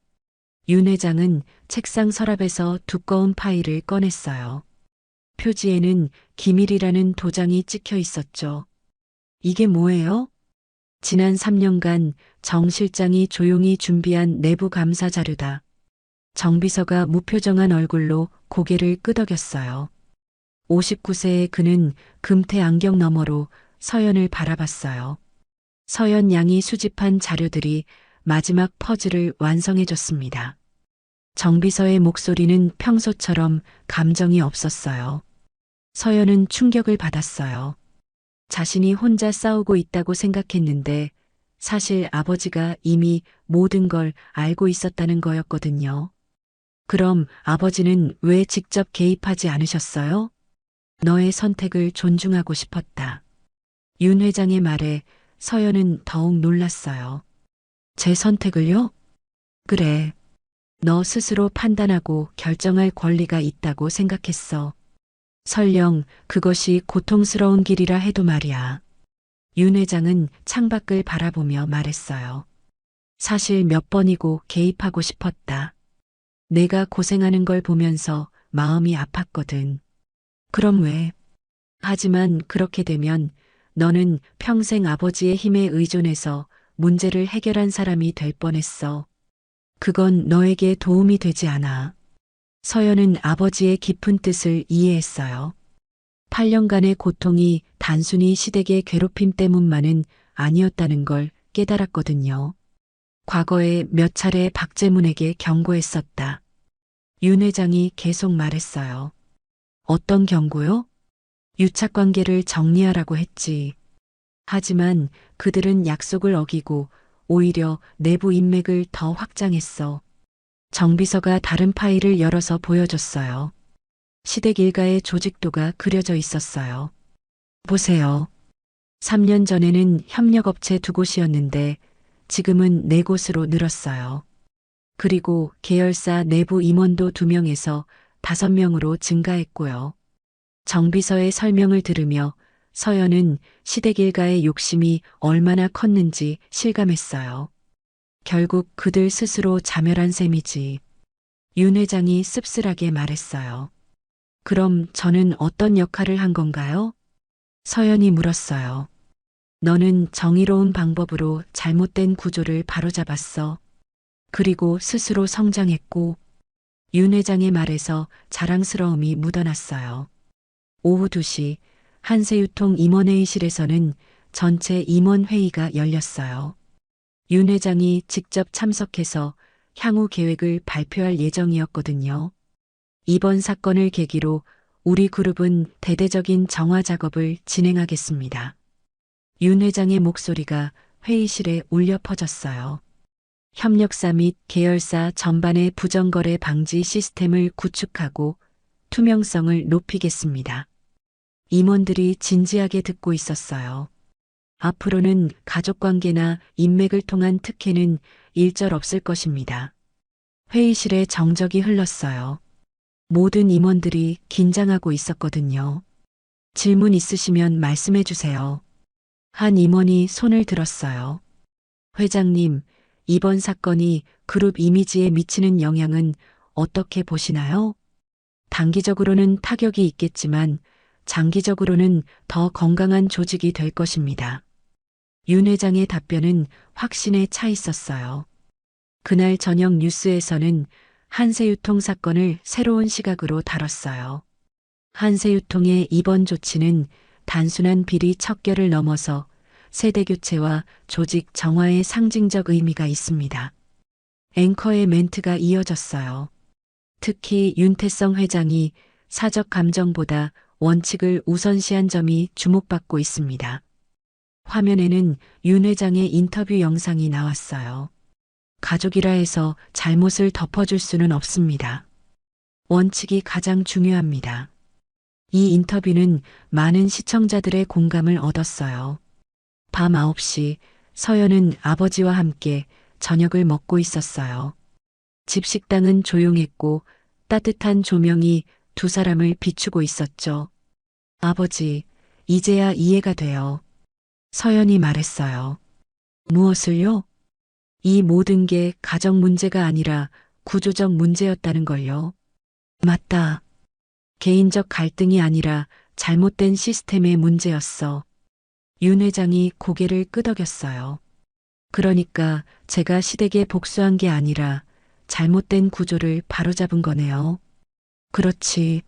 윤 회장은 책상 서랍에서 두꺼운 파일을 꺼냈어요. 표지에는 기밀이라는 도장이 찍혀 있었죠. 이게 뭐예요? 지난 3년간 정 실장이 조용히 준비한 내부 감사 자료다. 정 비서가 무표정한 얼굴로 고개를 끄덕였어요. 59세의 그는 금태 안경 너머로 서연을 바라봤어요. 서연 양이 수집한 자료들이 마지막 퍼즐을 완성해줬습니다. 정 비서의 목소리는 평소처럼 감정이 없었어요. 서연은 충격을 받았어요. 자신이 혼자 싸우고 있다고 생각했는데 사실 아버지가 이미 모든 걸 알고 있었다는 거였거든요. 그럼 아버지는 왜 직접 개입하지 않으셨어요? 너의 선택을 존중하고 싶었다. 윤 회장의 말에 서연은 더욱 놀랐어요. 제 선택을요? 그래. 너 스스로 판단하고 결정할 권리가 있다고 생각했어. 설령 그것이 고통스러운 길이라 해도 말이야. 윤 회장은 창밖을 바라보며 말했어요. 사실 몇 번이고 개입하고 싶었다. 내가 고생하는 걸 보면서 마음이 아팠거든. 그럼 왜? 하지만 그렇게 되면 너는 평생 아버지의 힘에 의존해서 문제를 해결한 사람이 될 뻔했어. 그건 너에게 도움이 되지 않아. 서연은 아버지의 깊은 뜻을 이해했어요. 8년간의 고통이 단순히 시댁의 괴롭힘 때문만은 아니었다는 걸 깨달았거든요. 과거에 몇 차례 박재문에게 경고했었다. 윤 회장이 계속 말했어요. 어떤 경고요? 유착관계를 정리하라고 했지. 하지만 그들은 약속을 어기고 오히려 내부 인맥을 더 확장했어. 정 비서가 다른 파일을 열어서 보여줬어요. 시댁 일가의 조직도가 그려져 있었어요. 보세요. 3년 전에는 협력업체 2곳이었는데 지금은 4곳으로 늘었어요. 그리고 계열사 내부 임원도 2명에서 5명으로 증가했고요. 정 비서의 설명을 들으며 서연은 시댁 일가의 욕심이 얼마나 컸는지 실감했어요. 결국 그들 스스로 자멸한 셈이지. 윤 회장이 씁쓸하게 말했어요. 그럼 저는 어떤 역할을 한 건가요? 서연이 물었어요. 너는 정의로운 방법으로 잘못된 구조를 바로잡았어. 그리고 스스로 성장했고, 윤 회장의 말에서 자랑스러움이 묻어났어요. 오후 2시 한세유통 임원회의실에서는 전체 임원회의가 열렸어요. 윤 회장이 직접 참석해서 향후 계획을 발표할 예정이었거든요. 이번 사건을 계기로 우리 그룹은 대대적인 정화 작업을 진행하겠습니다. 윤 회장의 목소리가 회의실에 울려 퍼졌어요. 협력사 및 계열사 전반의 부정거래 방지 시스템을 구축하고 투명성을 높이겠습니다. 임원들이 진지하게 듣고 있었어요. 앞으로는 가족관계나 인맥을 통한 특혜는 일절 없을 것입니다. 회의실에 정적이 흘렀어요. 모든 임원들이 긴장하고 있었거든요. 질문 있으시면 말씀해 주세요. 한 임원이 손을 들었어요. 회장님, 이번 사건이 그룹 이미지에 미치는 영향은 어떻게 보시나요? 단기적으로는 타격이 있겠지만 장기적으로는 더 건강한 조직이 될 것입니다. 윤 회장의 답변은 확신에 차 있었어요. 그날 저녁 뉴스에서는 한세유통 사건을 새로운 시각으로 다뤘어요. 한세유통의 이번 조치는 단순한 비리 척결을 넘어서 세대 교체와 조직 정화의 상징적 의미가 있습니다. 앵커의 멘트가 이어졌어요. 특히 윤태성 회장이 사적 감정보다 원칙을 우선시한 점이 주목받고 있습니다. 화면에는 윤 회장의 인터뷰 영상이 나왔어요. 가족이라 해서 잘못을 덮어줄 수는 없습니다. 원칙이 가장 중요합니다. 이 인터뷰는 많은 시청자들의 공감을 얻었어요. 밤 9시 서연은 아버지와 함께 저녁을 먹고 있었어요. 집 식당은 조용했고 따뜻한 조명이 두 사람을 비추고 있었죠. 아버지, 이제야 이해가 돼요. 서연이 말했어요. 무엇을요? 이 모든 게 가정 문제가 아니라 구조적 문제였다는 걸요. 맞다. 개인적 갈등이 아니라 잘못된 시스템의 문제였어. 윤 회장이 고개를 끄덕였어요. 그러니까 제가 시댁에 복수한 게 아니라 잘못된 구조를 바로잡은 거네요. 그렇지.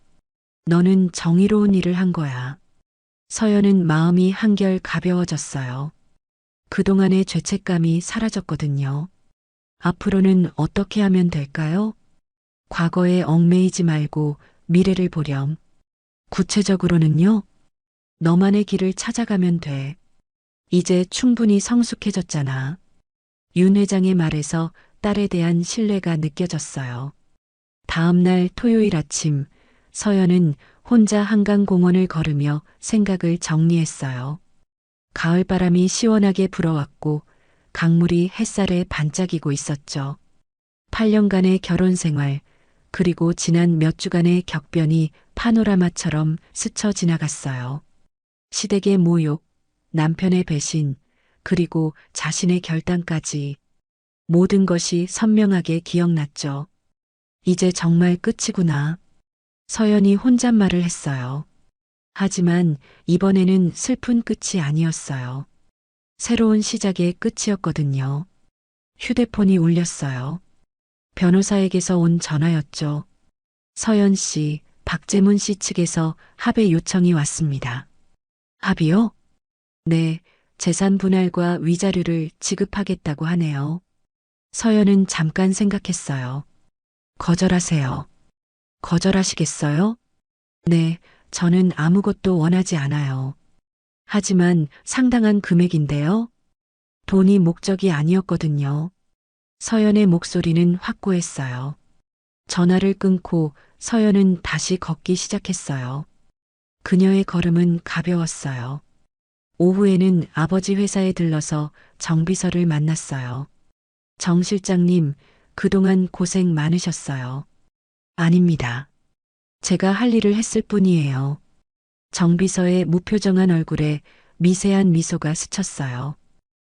너는 정의로운 일을 한 거야. 서연은 마음이 한결 가벼워졌어요. 그동안의 죄책감이 사라졌거든요. 앞으로는 어떻게 하면 될까요? 과거에 얽매이지 말고 미래를 보렴. 구체적으로는요? 너만의 길을 찾아가면 돼. 이제 충분히 성숙해졌잖아. 윤 회장의 말에서 딸에 대한 신뢰가 느껴졌어요. 다음 날 토요일 아침, 서연은 혼자 한강공원을 걸으며 생각을 정리했어요. 가을바람이 시원하게 불어왔고 강물이 햇살에 반짝이고 있었죠. 8년간의 결혼 생활, 그리고 지난 몇 주간의 격변이 파노라마처럼 스쳐 지나갔어요. 시댁의 모욕, 남편의 배신, 그리고 자신의 결단까지 모든 것이 선명하게 기억났죠. 이제 정말 끝이구나. 서연이 혼잣말을 했어요. 하지만 이번에는 슬픈 끝이 아니었어요. 새로운 시작의 끝이었거든요. 휴대폰이 울렸어요. 변호사에게서 온 전화였죠. 서연 씨, 박재문 씨 측에서 합의 요청이 왔습니다. 합의요? 네, 재산 분할과 위자료를 지급하겠다고 하네요. 서연은 잠깐 생각했어요. 거절하세요. 거절하시겠어요? 네, 저는 아무것도 원하지 않아요. 하지만 상당한 금액인데요. 돈이 목적이 아니었거든요. 서연의 목소리는 확고했어요. 전화를 끊고 서연은 다시 걷기 시작했어요. 그녀의 걸음은 가벼웠어요. 오후에는 아버지 회사에 들러서 정 비서를 만났어요. 정 실장님, 그동안 고생 많으셨어요. 아닙니다. 제가 할 일을 했을 뿐이에요. 정 비서의 무표정한 얼굴에 미세한 미소가 스쳤어요.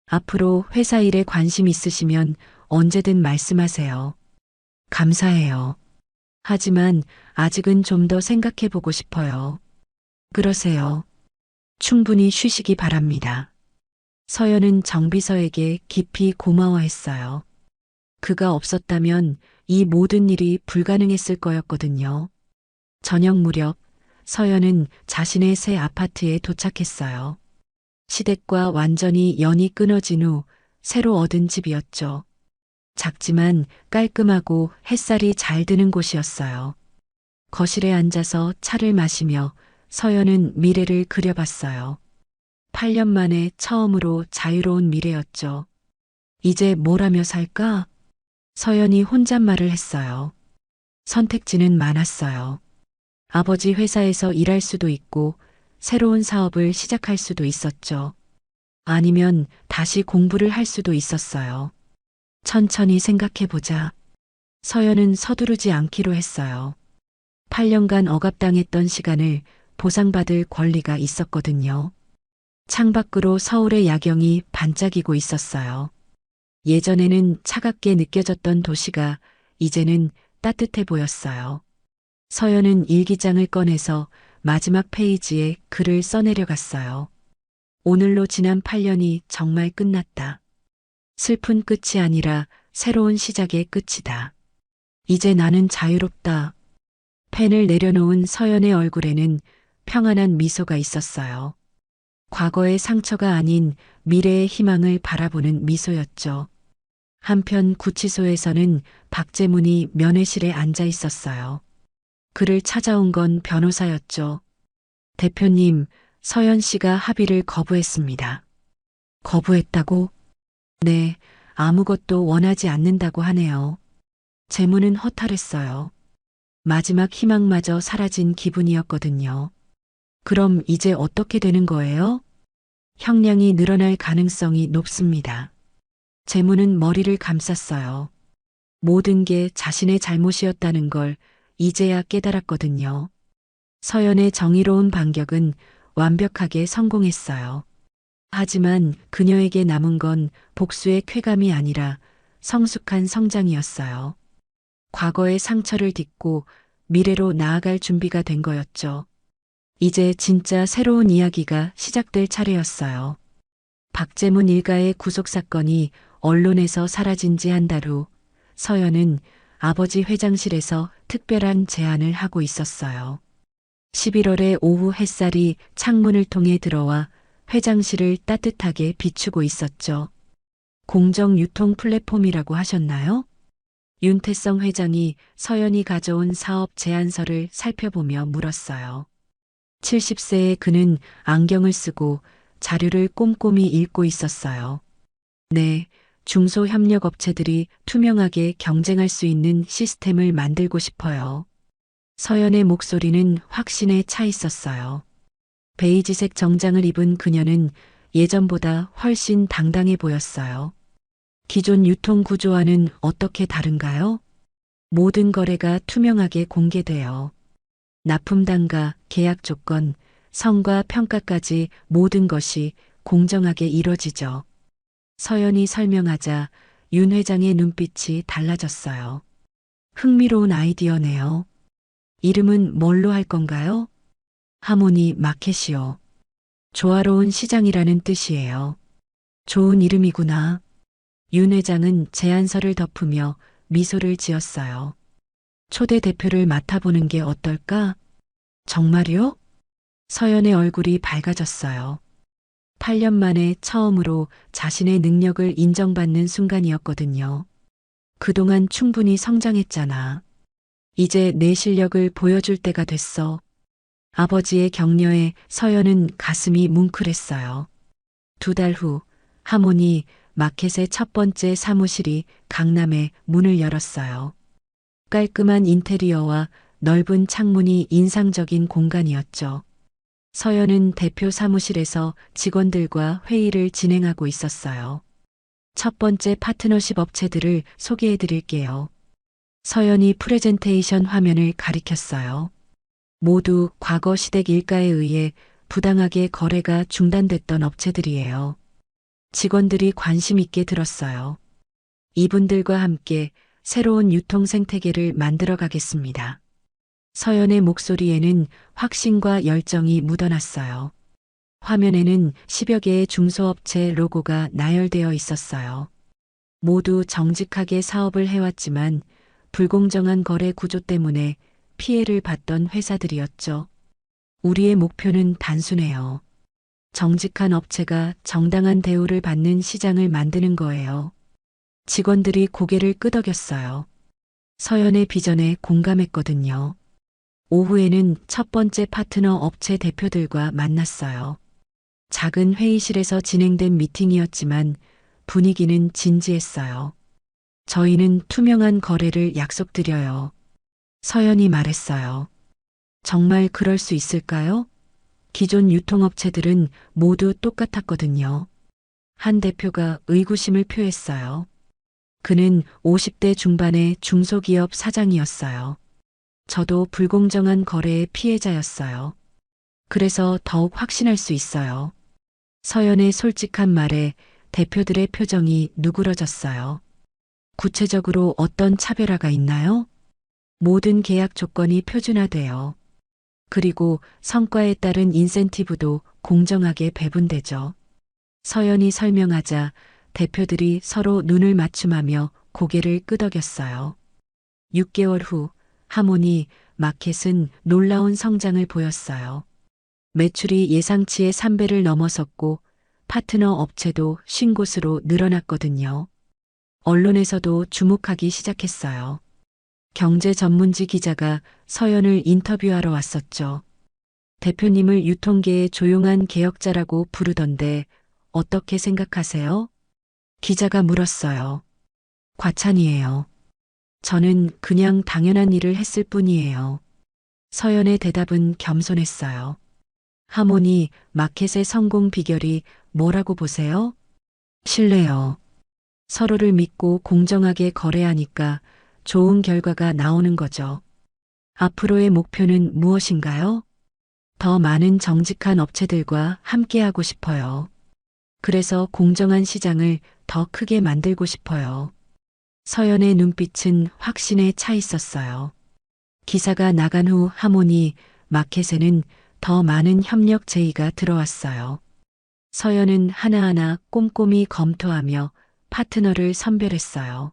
앞으로 회사 일에 관심 있으시면 언제든 말씀하세요. 감사해요. 하지만 아직은 좀 더 생각해 보고 싶어요. 그러세요. 충분히 쉬시기 바랍니다. 서연은 정 비서에게 깊이 고마워했어요. 그가 없었다면 이 모든 일이 불가능했을 거였거든요. 저녁 무렵 서연은 자신의 새 아파트에 도착했어요. 시댁과 완전히 연이 끊어진 후 새로 얻은 집이었죠. 작지만 깔끔하고 햇살이 잘 드는 곳이었어요. 거실에 앉아서 차를 마시며 서연은 미래를 그려봤어요. 8년 만에 처음으로 자유로운 미래였죠. 이제 뭘 하며 살까? 서연이 혼잣말을 했어요. 선택지는 많았어요. 아버지 회사에서 일할 수도 있고 새로운 사업을 시작할 수도 있었죠. 아니면 다시 공부를 할 수도 있었어요. 천천히 생각해보자. 서연은 서두르지 않기로 했어요. 8년간 억압당했던 시간을 보상받을 권리가 있었거든요. 창밖으로 서울의 야경이 반짝이고 있었어요. 예전에는 차갑게 느껴졌던 도시가 이제는 따뜻해 보였어요. 서연은 일기장을 꺼내서 마지막 페이지에 글을 써내려갔어요. 오늘로 지난 8년이 정말 끝났다. 슬픈 끝이 아니라 새로운 시작의 끝이다. 이제 나는 자유롭다. 펜을 내려놓은 서연의 얼굴에는 평안한 미소가 있었어요. 과거의 상처가 아닌 미래의 희망을 바라보는 미소였죠. 한편 구치소에서는 박재문이 면회실에 앉아 있었어요. 그를 찾아온 건 변호사였죠. 대표님, 서연 씨가 합의를 거부했습니다. 거부했다고? 네, 아무것도 원하지 않는다고 하네요. 재문은 허탈했어요. 마지막 희망마저 사라진 기분이었거든요. 그럼 이제 어떻게 되는 거예요? 형량이 늘어날 가능성이 높습니다. 재문은 머리를 감쌌어요. 모든 게 자신의 잘못이었다는 걸 이제야 깨달았거든요. 서연의 정의로운 반격은 완벽하게 성공했어요. 하지만 그녀에게 남은 건 복수의 쾌감이 아니라 성숙한 성장이었어요. 과거의 상처를 딛고 미래로 나아갈 준비가 된 거였죠. 이제 진짜 새로운 이야기가 시작될 차례였어요. 박재문 일가의 구속사건이 언론에서 사라진 지 한 달 후, 서연은 아버지 회장실에서 특별한 제안을 하고 있었어요. 11월의 오후 햇살이 창문을 통해 들어와 회장실을 따뜻하게 비추고 있었죠. 공정 유통 플랫폼이라고 하셨나요? 윤태성 회장이 서연이 가져온 사업 제안서를 살펴보며 물었어요. 70세의 그는 안경을 쓰고 자료를 꼼꼼히 읽고 있었어요. 네, 중소협력업체들이 투명하게 경쟁할 수 있는 시스템을 만들고 싶어요. 서연의 목소리는 확신에 차 있었어요. 베이지색 정장을 입은 그녀는 예전보다 훨씬 당당해 보였어요. 기존 유통 구조와는 어떻게 다른가요? 모든 거래가 투명하게 공개돼요. 납품단가, 계약 조건, 성과 평가까지 모든 것이 공정하게 이뤄지죠. 서연이 설명하자 윤 회장의 눈빛이 달라졌어요. 흥미로운 아이디어네요. 이름은 뭘로 할 건가요? 하모니 마켓이요. 조화로운 시장이라는 뜻이에요. 좋은 이름이구나. 윤 회장은 제안서를 덮으며 미소를 지었어요. 초대 대표를 맡아보는 게 어떨까? 정말요? 서연의 얼굴이 밝아졌어요. 8년 만에 처음으로 자신의 능력을 인정받는 순간이었거든요. 그동안 충분히 성장했잖아. 이제 내 실력을 보여줄 때가 됐어. 아버지의 격려에 서연은 가슴이 뭉클했어요. 2달 후 하모니 마켓의 첫 번째 사무실이 강남에 문을 열었어요. 깔끔한 인테리어와 넓은 창문이 인상적인 공간이었죠. 서연은 대표 사무실에서 직원들과 회의를 진행하고 있었어요. 첫 번째 파트너십 업체들을 소개해 드릴게요. 서연이 프레젠테이션 화면을 가리켰어요. 모두 과거 시댁 일가에 의해 부당하게 거래가 중단됐던 업체들이에요. 직원들이 관심 있게 들었어요. 이분들과 함께 새로운 유통 생태계를 만들어 가겠습니다. 서연의 목소리에는 확신과 열정이 묻어났어요. 화면에는 10여 개의 중소업체 로고가 나열되어 있었어요. 모두 정직하게 사업을 해왔지만 불공정한 거래 구조 때문에 피해를 봤던 회사들이었죠. 우리의 목표는 단순해요. 정직한 업체가 정당한 대우를 받는 시장을 만드는 거예요. 직원들이 고개를 끄덕였어요. 서연의 비전에 공감했거든요. 오후에는 첫 번째 파트너 업체 대표들과 만났어요. 작은 회의실에서 진행된 미팅이었지만 분위기는 진지했어요. 저희는 투명한 거래를 약속드려요. 서연이 말했어요. 정말 그럴 수 있을까요? 기존 유통업체들은 모두 똑같았거든요. 한 대표가 의구심을 표했어요. 그는 50대 중반의 중소기업 사장이었어요. 저도 불공정한 거래의 피해자였어요. 그래서 더욱 확신할 수 있어요. 서연의 솔직한 말에 대표들의 표정이 누그러졌어요. 구체적으로 어떤 차별화가 있나요? 모든 계약 조건이 표준화돼요. 그리고 성과에 따른 인센티브도 공정하게 배분되죠. 서연이 설명하자 대표들이 서로 눈을 맞춤하며 고개를 끄덕였어요. 6개월 후 하모니 마켓은 놀라운 성장을 보였어요. 매출이 예상치의 3배를 넘어섰고 파트너 업체도 50곳으로 늘어났거든요. 언론에서도 주목하기 시작했어요. 경제 전문지 기자가 서연을 인터뷰하러 왔었죠. 대표님을 유통계의 조용한 개혁자라고 부르던데 어떻게 생각하세요? 기자가 물었어요. 과찬이에요. 저는 그냥 당연한 일을 했을 뿐이에요. 서연의 대답은 겸손했어요. 하모니 마켓의 성공 비결이 뭐라고 보세요? 신뢰요. 서로를 믿고 공정하게 거래하니까 좋은 결과가 나오는 거죠. 앞으로의 목표는 무엇인가요? 더 많은 정직한 업체들과 함께하고 싶어요. 그래서 공정한 시장을 더 크게 만들고 싶어요. 서연의 눈빛은 확신에 차 있었어요. 기사가 나간 후 하모니 마켓에는 더 많은 협력 제의가 들어왔어요. 서연은 하나하나 꼼꼼히 검토하며 파트너를 선별했어요.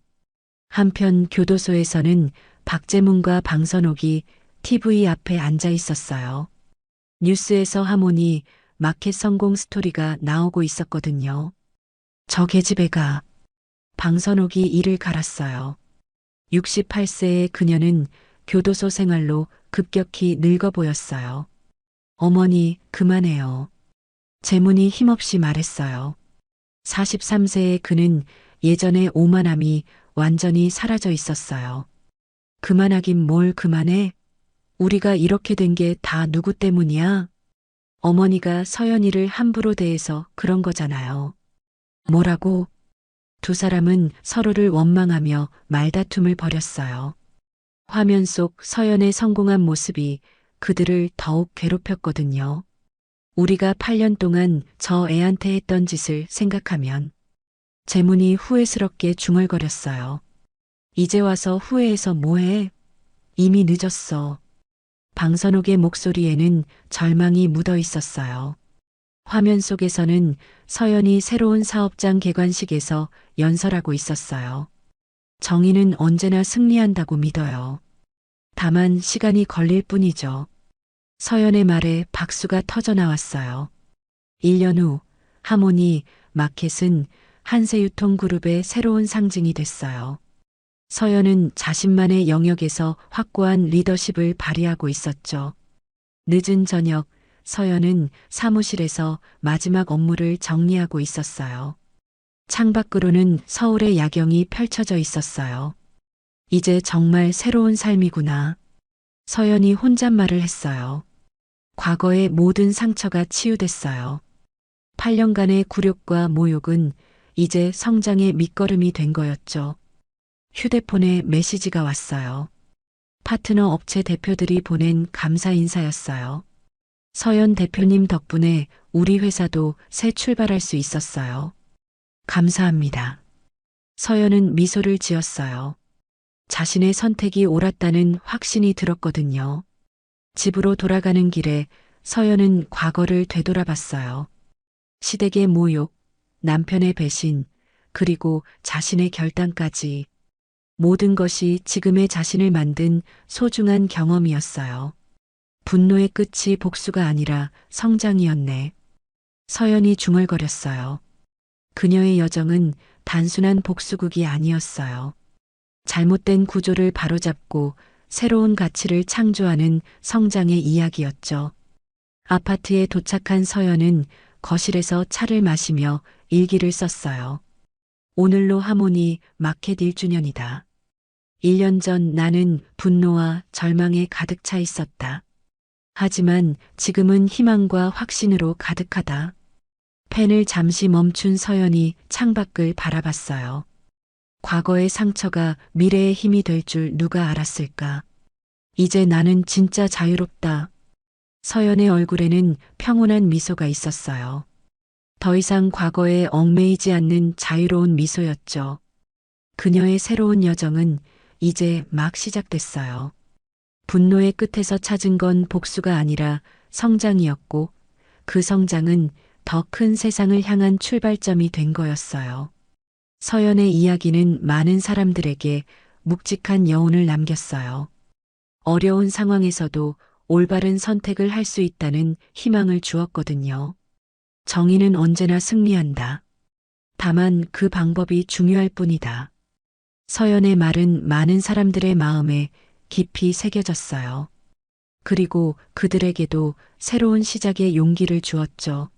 한편 교도소에서는 박재문과 방선옥이 TV 앞에 앉아 있었어요. 뉴스에서 하모니 마켓 성공 스토리가 나오고 있었거든요. 저 계집애가 방선옥이 이를 갈았어요. 68세의 그녀는 교도소 생활로 급격히 늙어 보였어요. 어머니, 그만해요. 재문이 힘없이 말했어요. 43세의 그는 예전의 오만함이 완전히 사라져 있었어요. 그만하긴 뭘 그만해? 우리가 이렇게 된 게 다 누구 때문이야? 어머니가 서연이를 함부로 대해서 그런 거잖아요. 뭐라고? 두 사람은 서로를 원망하며 말다툼을 벌였어요. 화면 속 서연의 성공한 모습이 그들을 더욱 괴롭혔거든요. 우리가 8년 동안 저 애한테 했던 짓을 생각하면 재문이 후회스럽게 중얼거렸어요. 이제 와서 후회해서 뭐해? 이미 늦었어. 방선옥의 목소리에는 절망이 묻어 있었어요. 화면 속에서는 서연이 새로운 사업장 개관식에서 연설하고 있었어요. 정의는 언제나 승리한다고 믿어요. 다만 시간이 걸릴 뿐이죠. 서연의 말에 박수가 터져 나왔어요. 1년 후 하모니 마켓은 한세유통그룹의 새로운 상징이 됐어요. 서연은 자신만의 영역에서 확고한 리더십을 발휘하고 있었죠. 늦은 저녁, 서연은 사무실에서 마지막 업무를 정리하고 있었어요. 창밖으로는 서울의 야경이 펼쳐져 있었어요. 이제 정말 새로운 삶이구나. 서연이 혼잣말을 했어요. 과거의 모든 상처가 치유됐어요. 8년간의 굴욕과 모욕은 이제 성장의 밑거름이 된 거였죠. 휴대폰에 메시지가 왔어요. 파트너 업체 대표들이 보낸 감사 인사였어요. 서연 대표님 덕분에 우리 회사도 새 출발할 수 있었어요. 감사합니다. 서연은 미소를 지었어요. 자신의 선택이 옳았다는 확신이 들었거든요. 집으로 돌아가는 길에 서연은 과거를 되돌아봤어요. 시댁의 모욕, 남편의 배신, 그리고 자신의 결단까지 모든 것이 지금의 자신을 만든 소중한 경험이었어요. 분노의 끝이 복수가 아니라 성장이었네. 서연이 중얼거렸어요. 그녀의 여정은 단순한 복수극이 아니었어요. 잘못된 구조를 바로잡고 새로운 가치를 창조하는 성장의 이야기였죠. 아파트에 도착한 서연은 거실에서 차를 마시며 일기를 썼어요. 오늘로 하모니 마켓 1주년이다. 1년 전 나는 분노와 절망에 가득 차 있었다. 하지만 지금은 희망과 확신으로 가득하다. 펜을 잠시 멈춘 서연이 창밖을 바라봤어요. 과거의 상처가 미래의 힘이 될 줄 누가 알았을까? 이제 나는 진짜 자유롭다. 서연의 얼굴에는 평온한 미소가 있었어요. 더 이상 과거에 얽매이지 않는 자유로운 미소였죠. 그녀의 새로운 여정은 이제 막 시작됐어요. 분노의 끝에서 찾은 건 복수가 아니라 성장이었고 그 성장은 더 큰 세상을 향한 출발점이 된 거였어요. 서연의 이야기는 많은 사람들에게 묵직한 여운을 남겼어요. 어려운 상황에서도 올바른 선택을 할 수 있다는 희망을 주었거든요. 정의는 언제나 승리한다. 다만 그 방법이 중요할 뿐이다. 서연의 말은 많은 사람들의 마음에 깊이 새겨졌어요. 그리고 그들에게도 새로운 시작의 용기를 주었죠.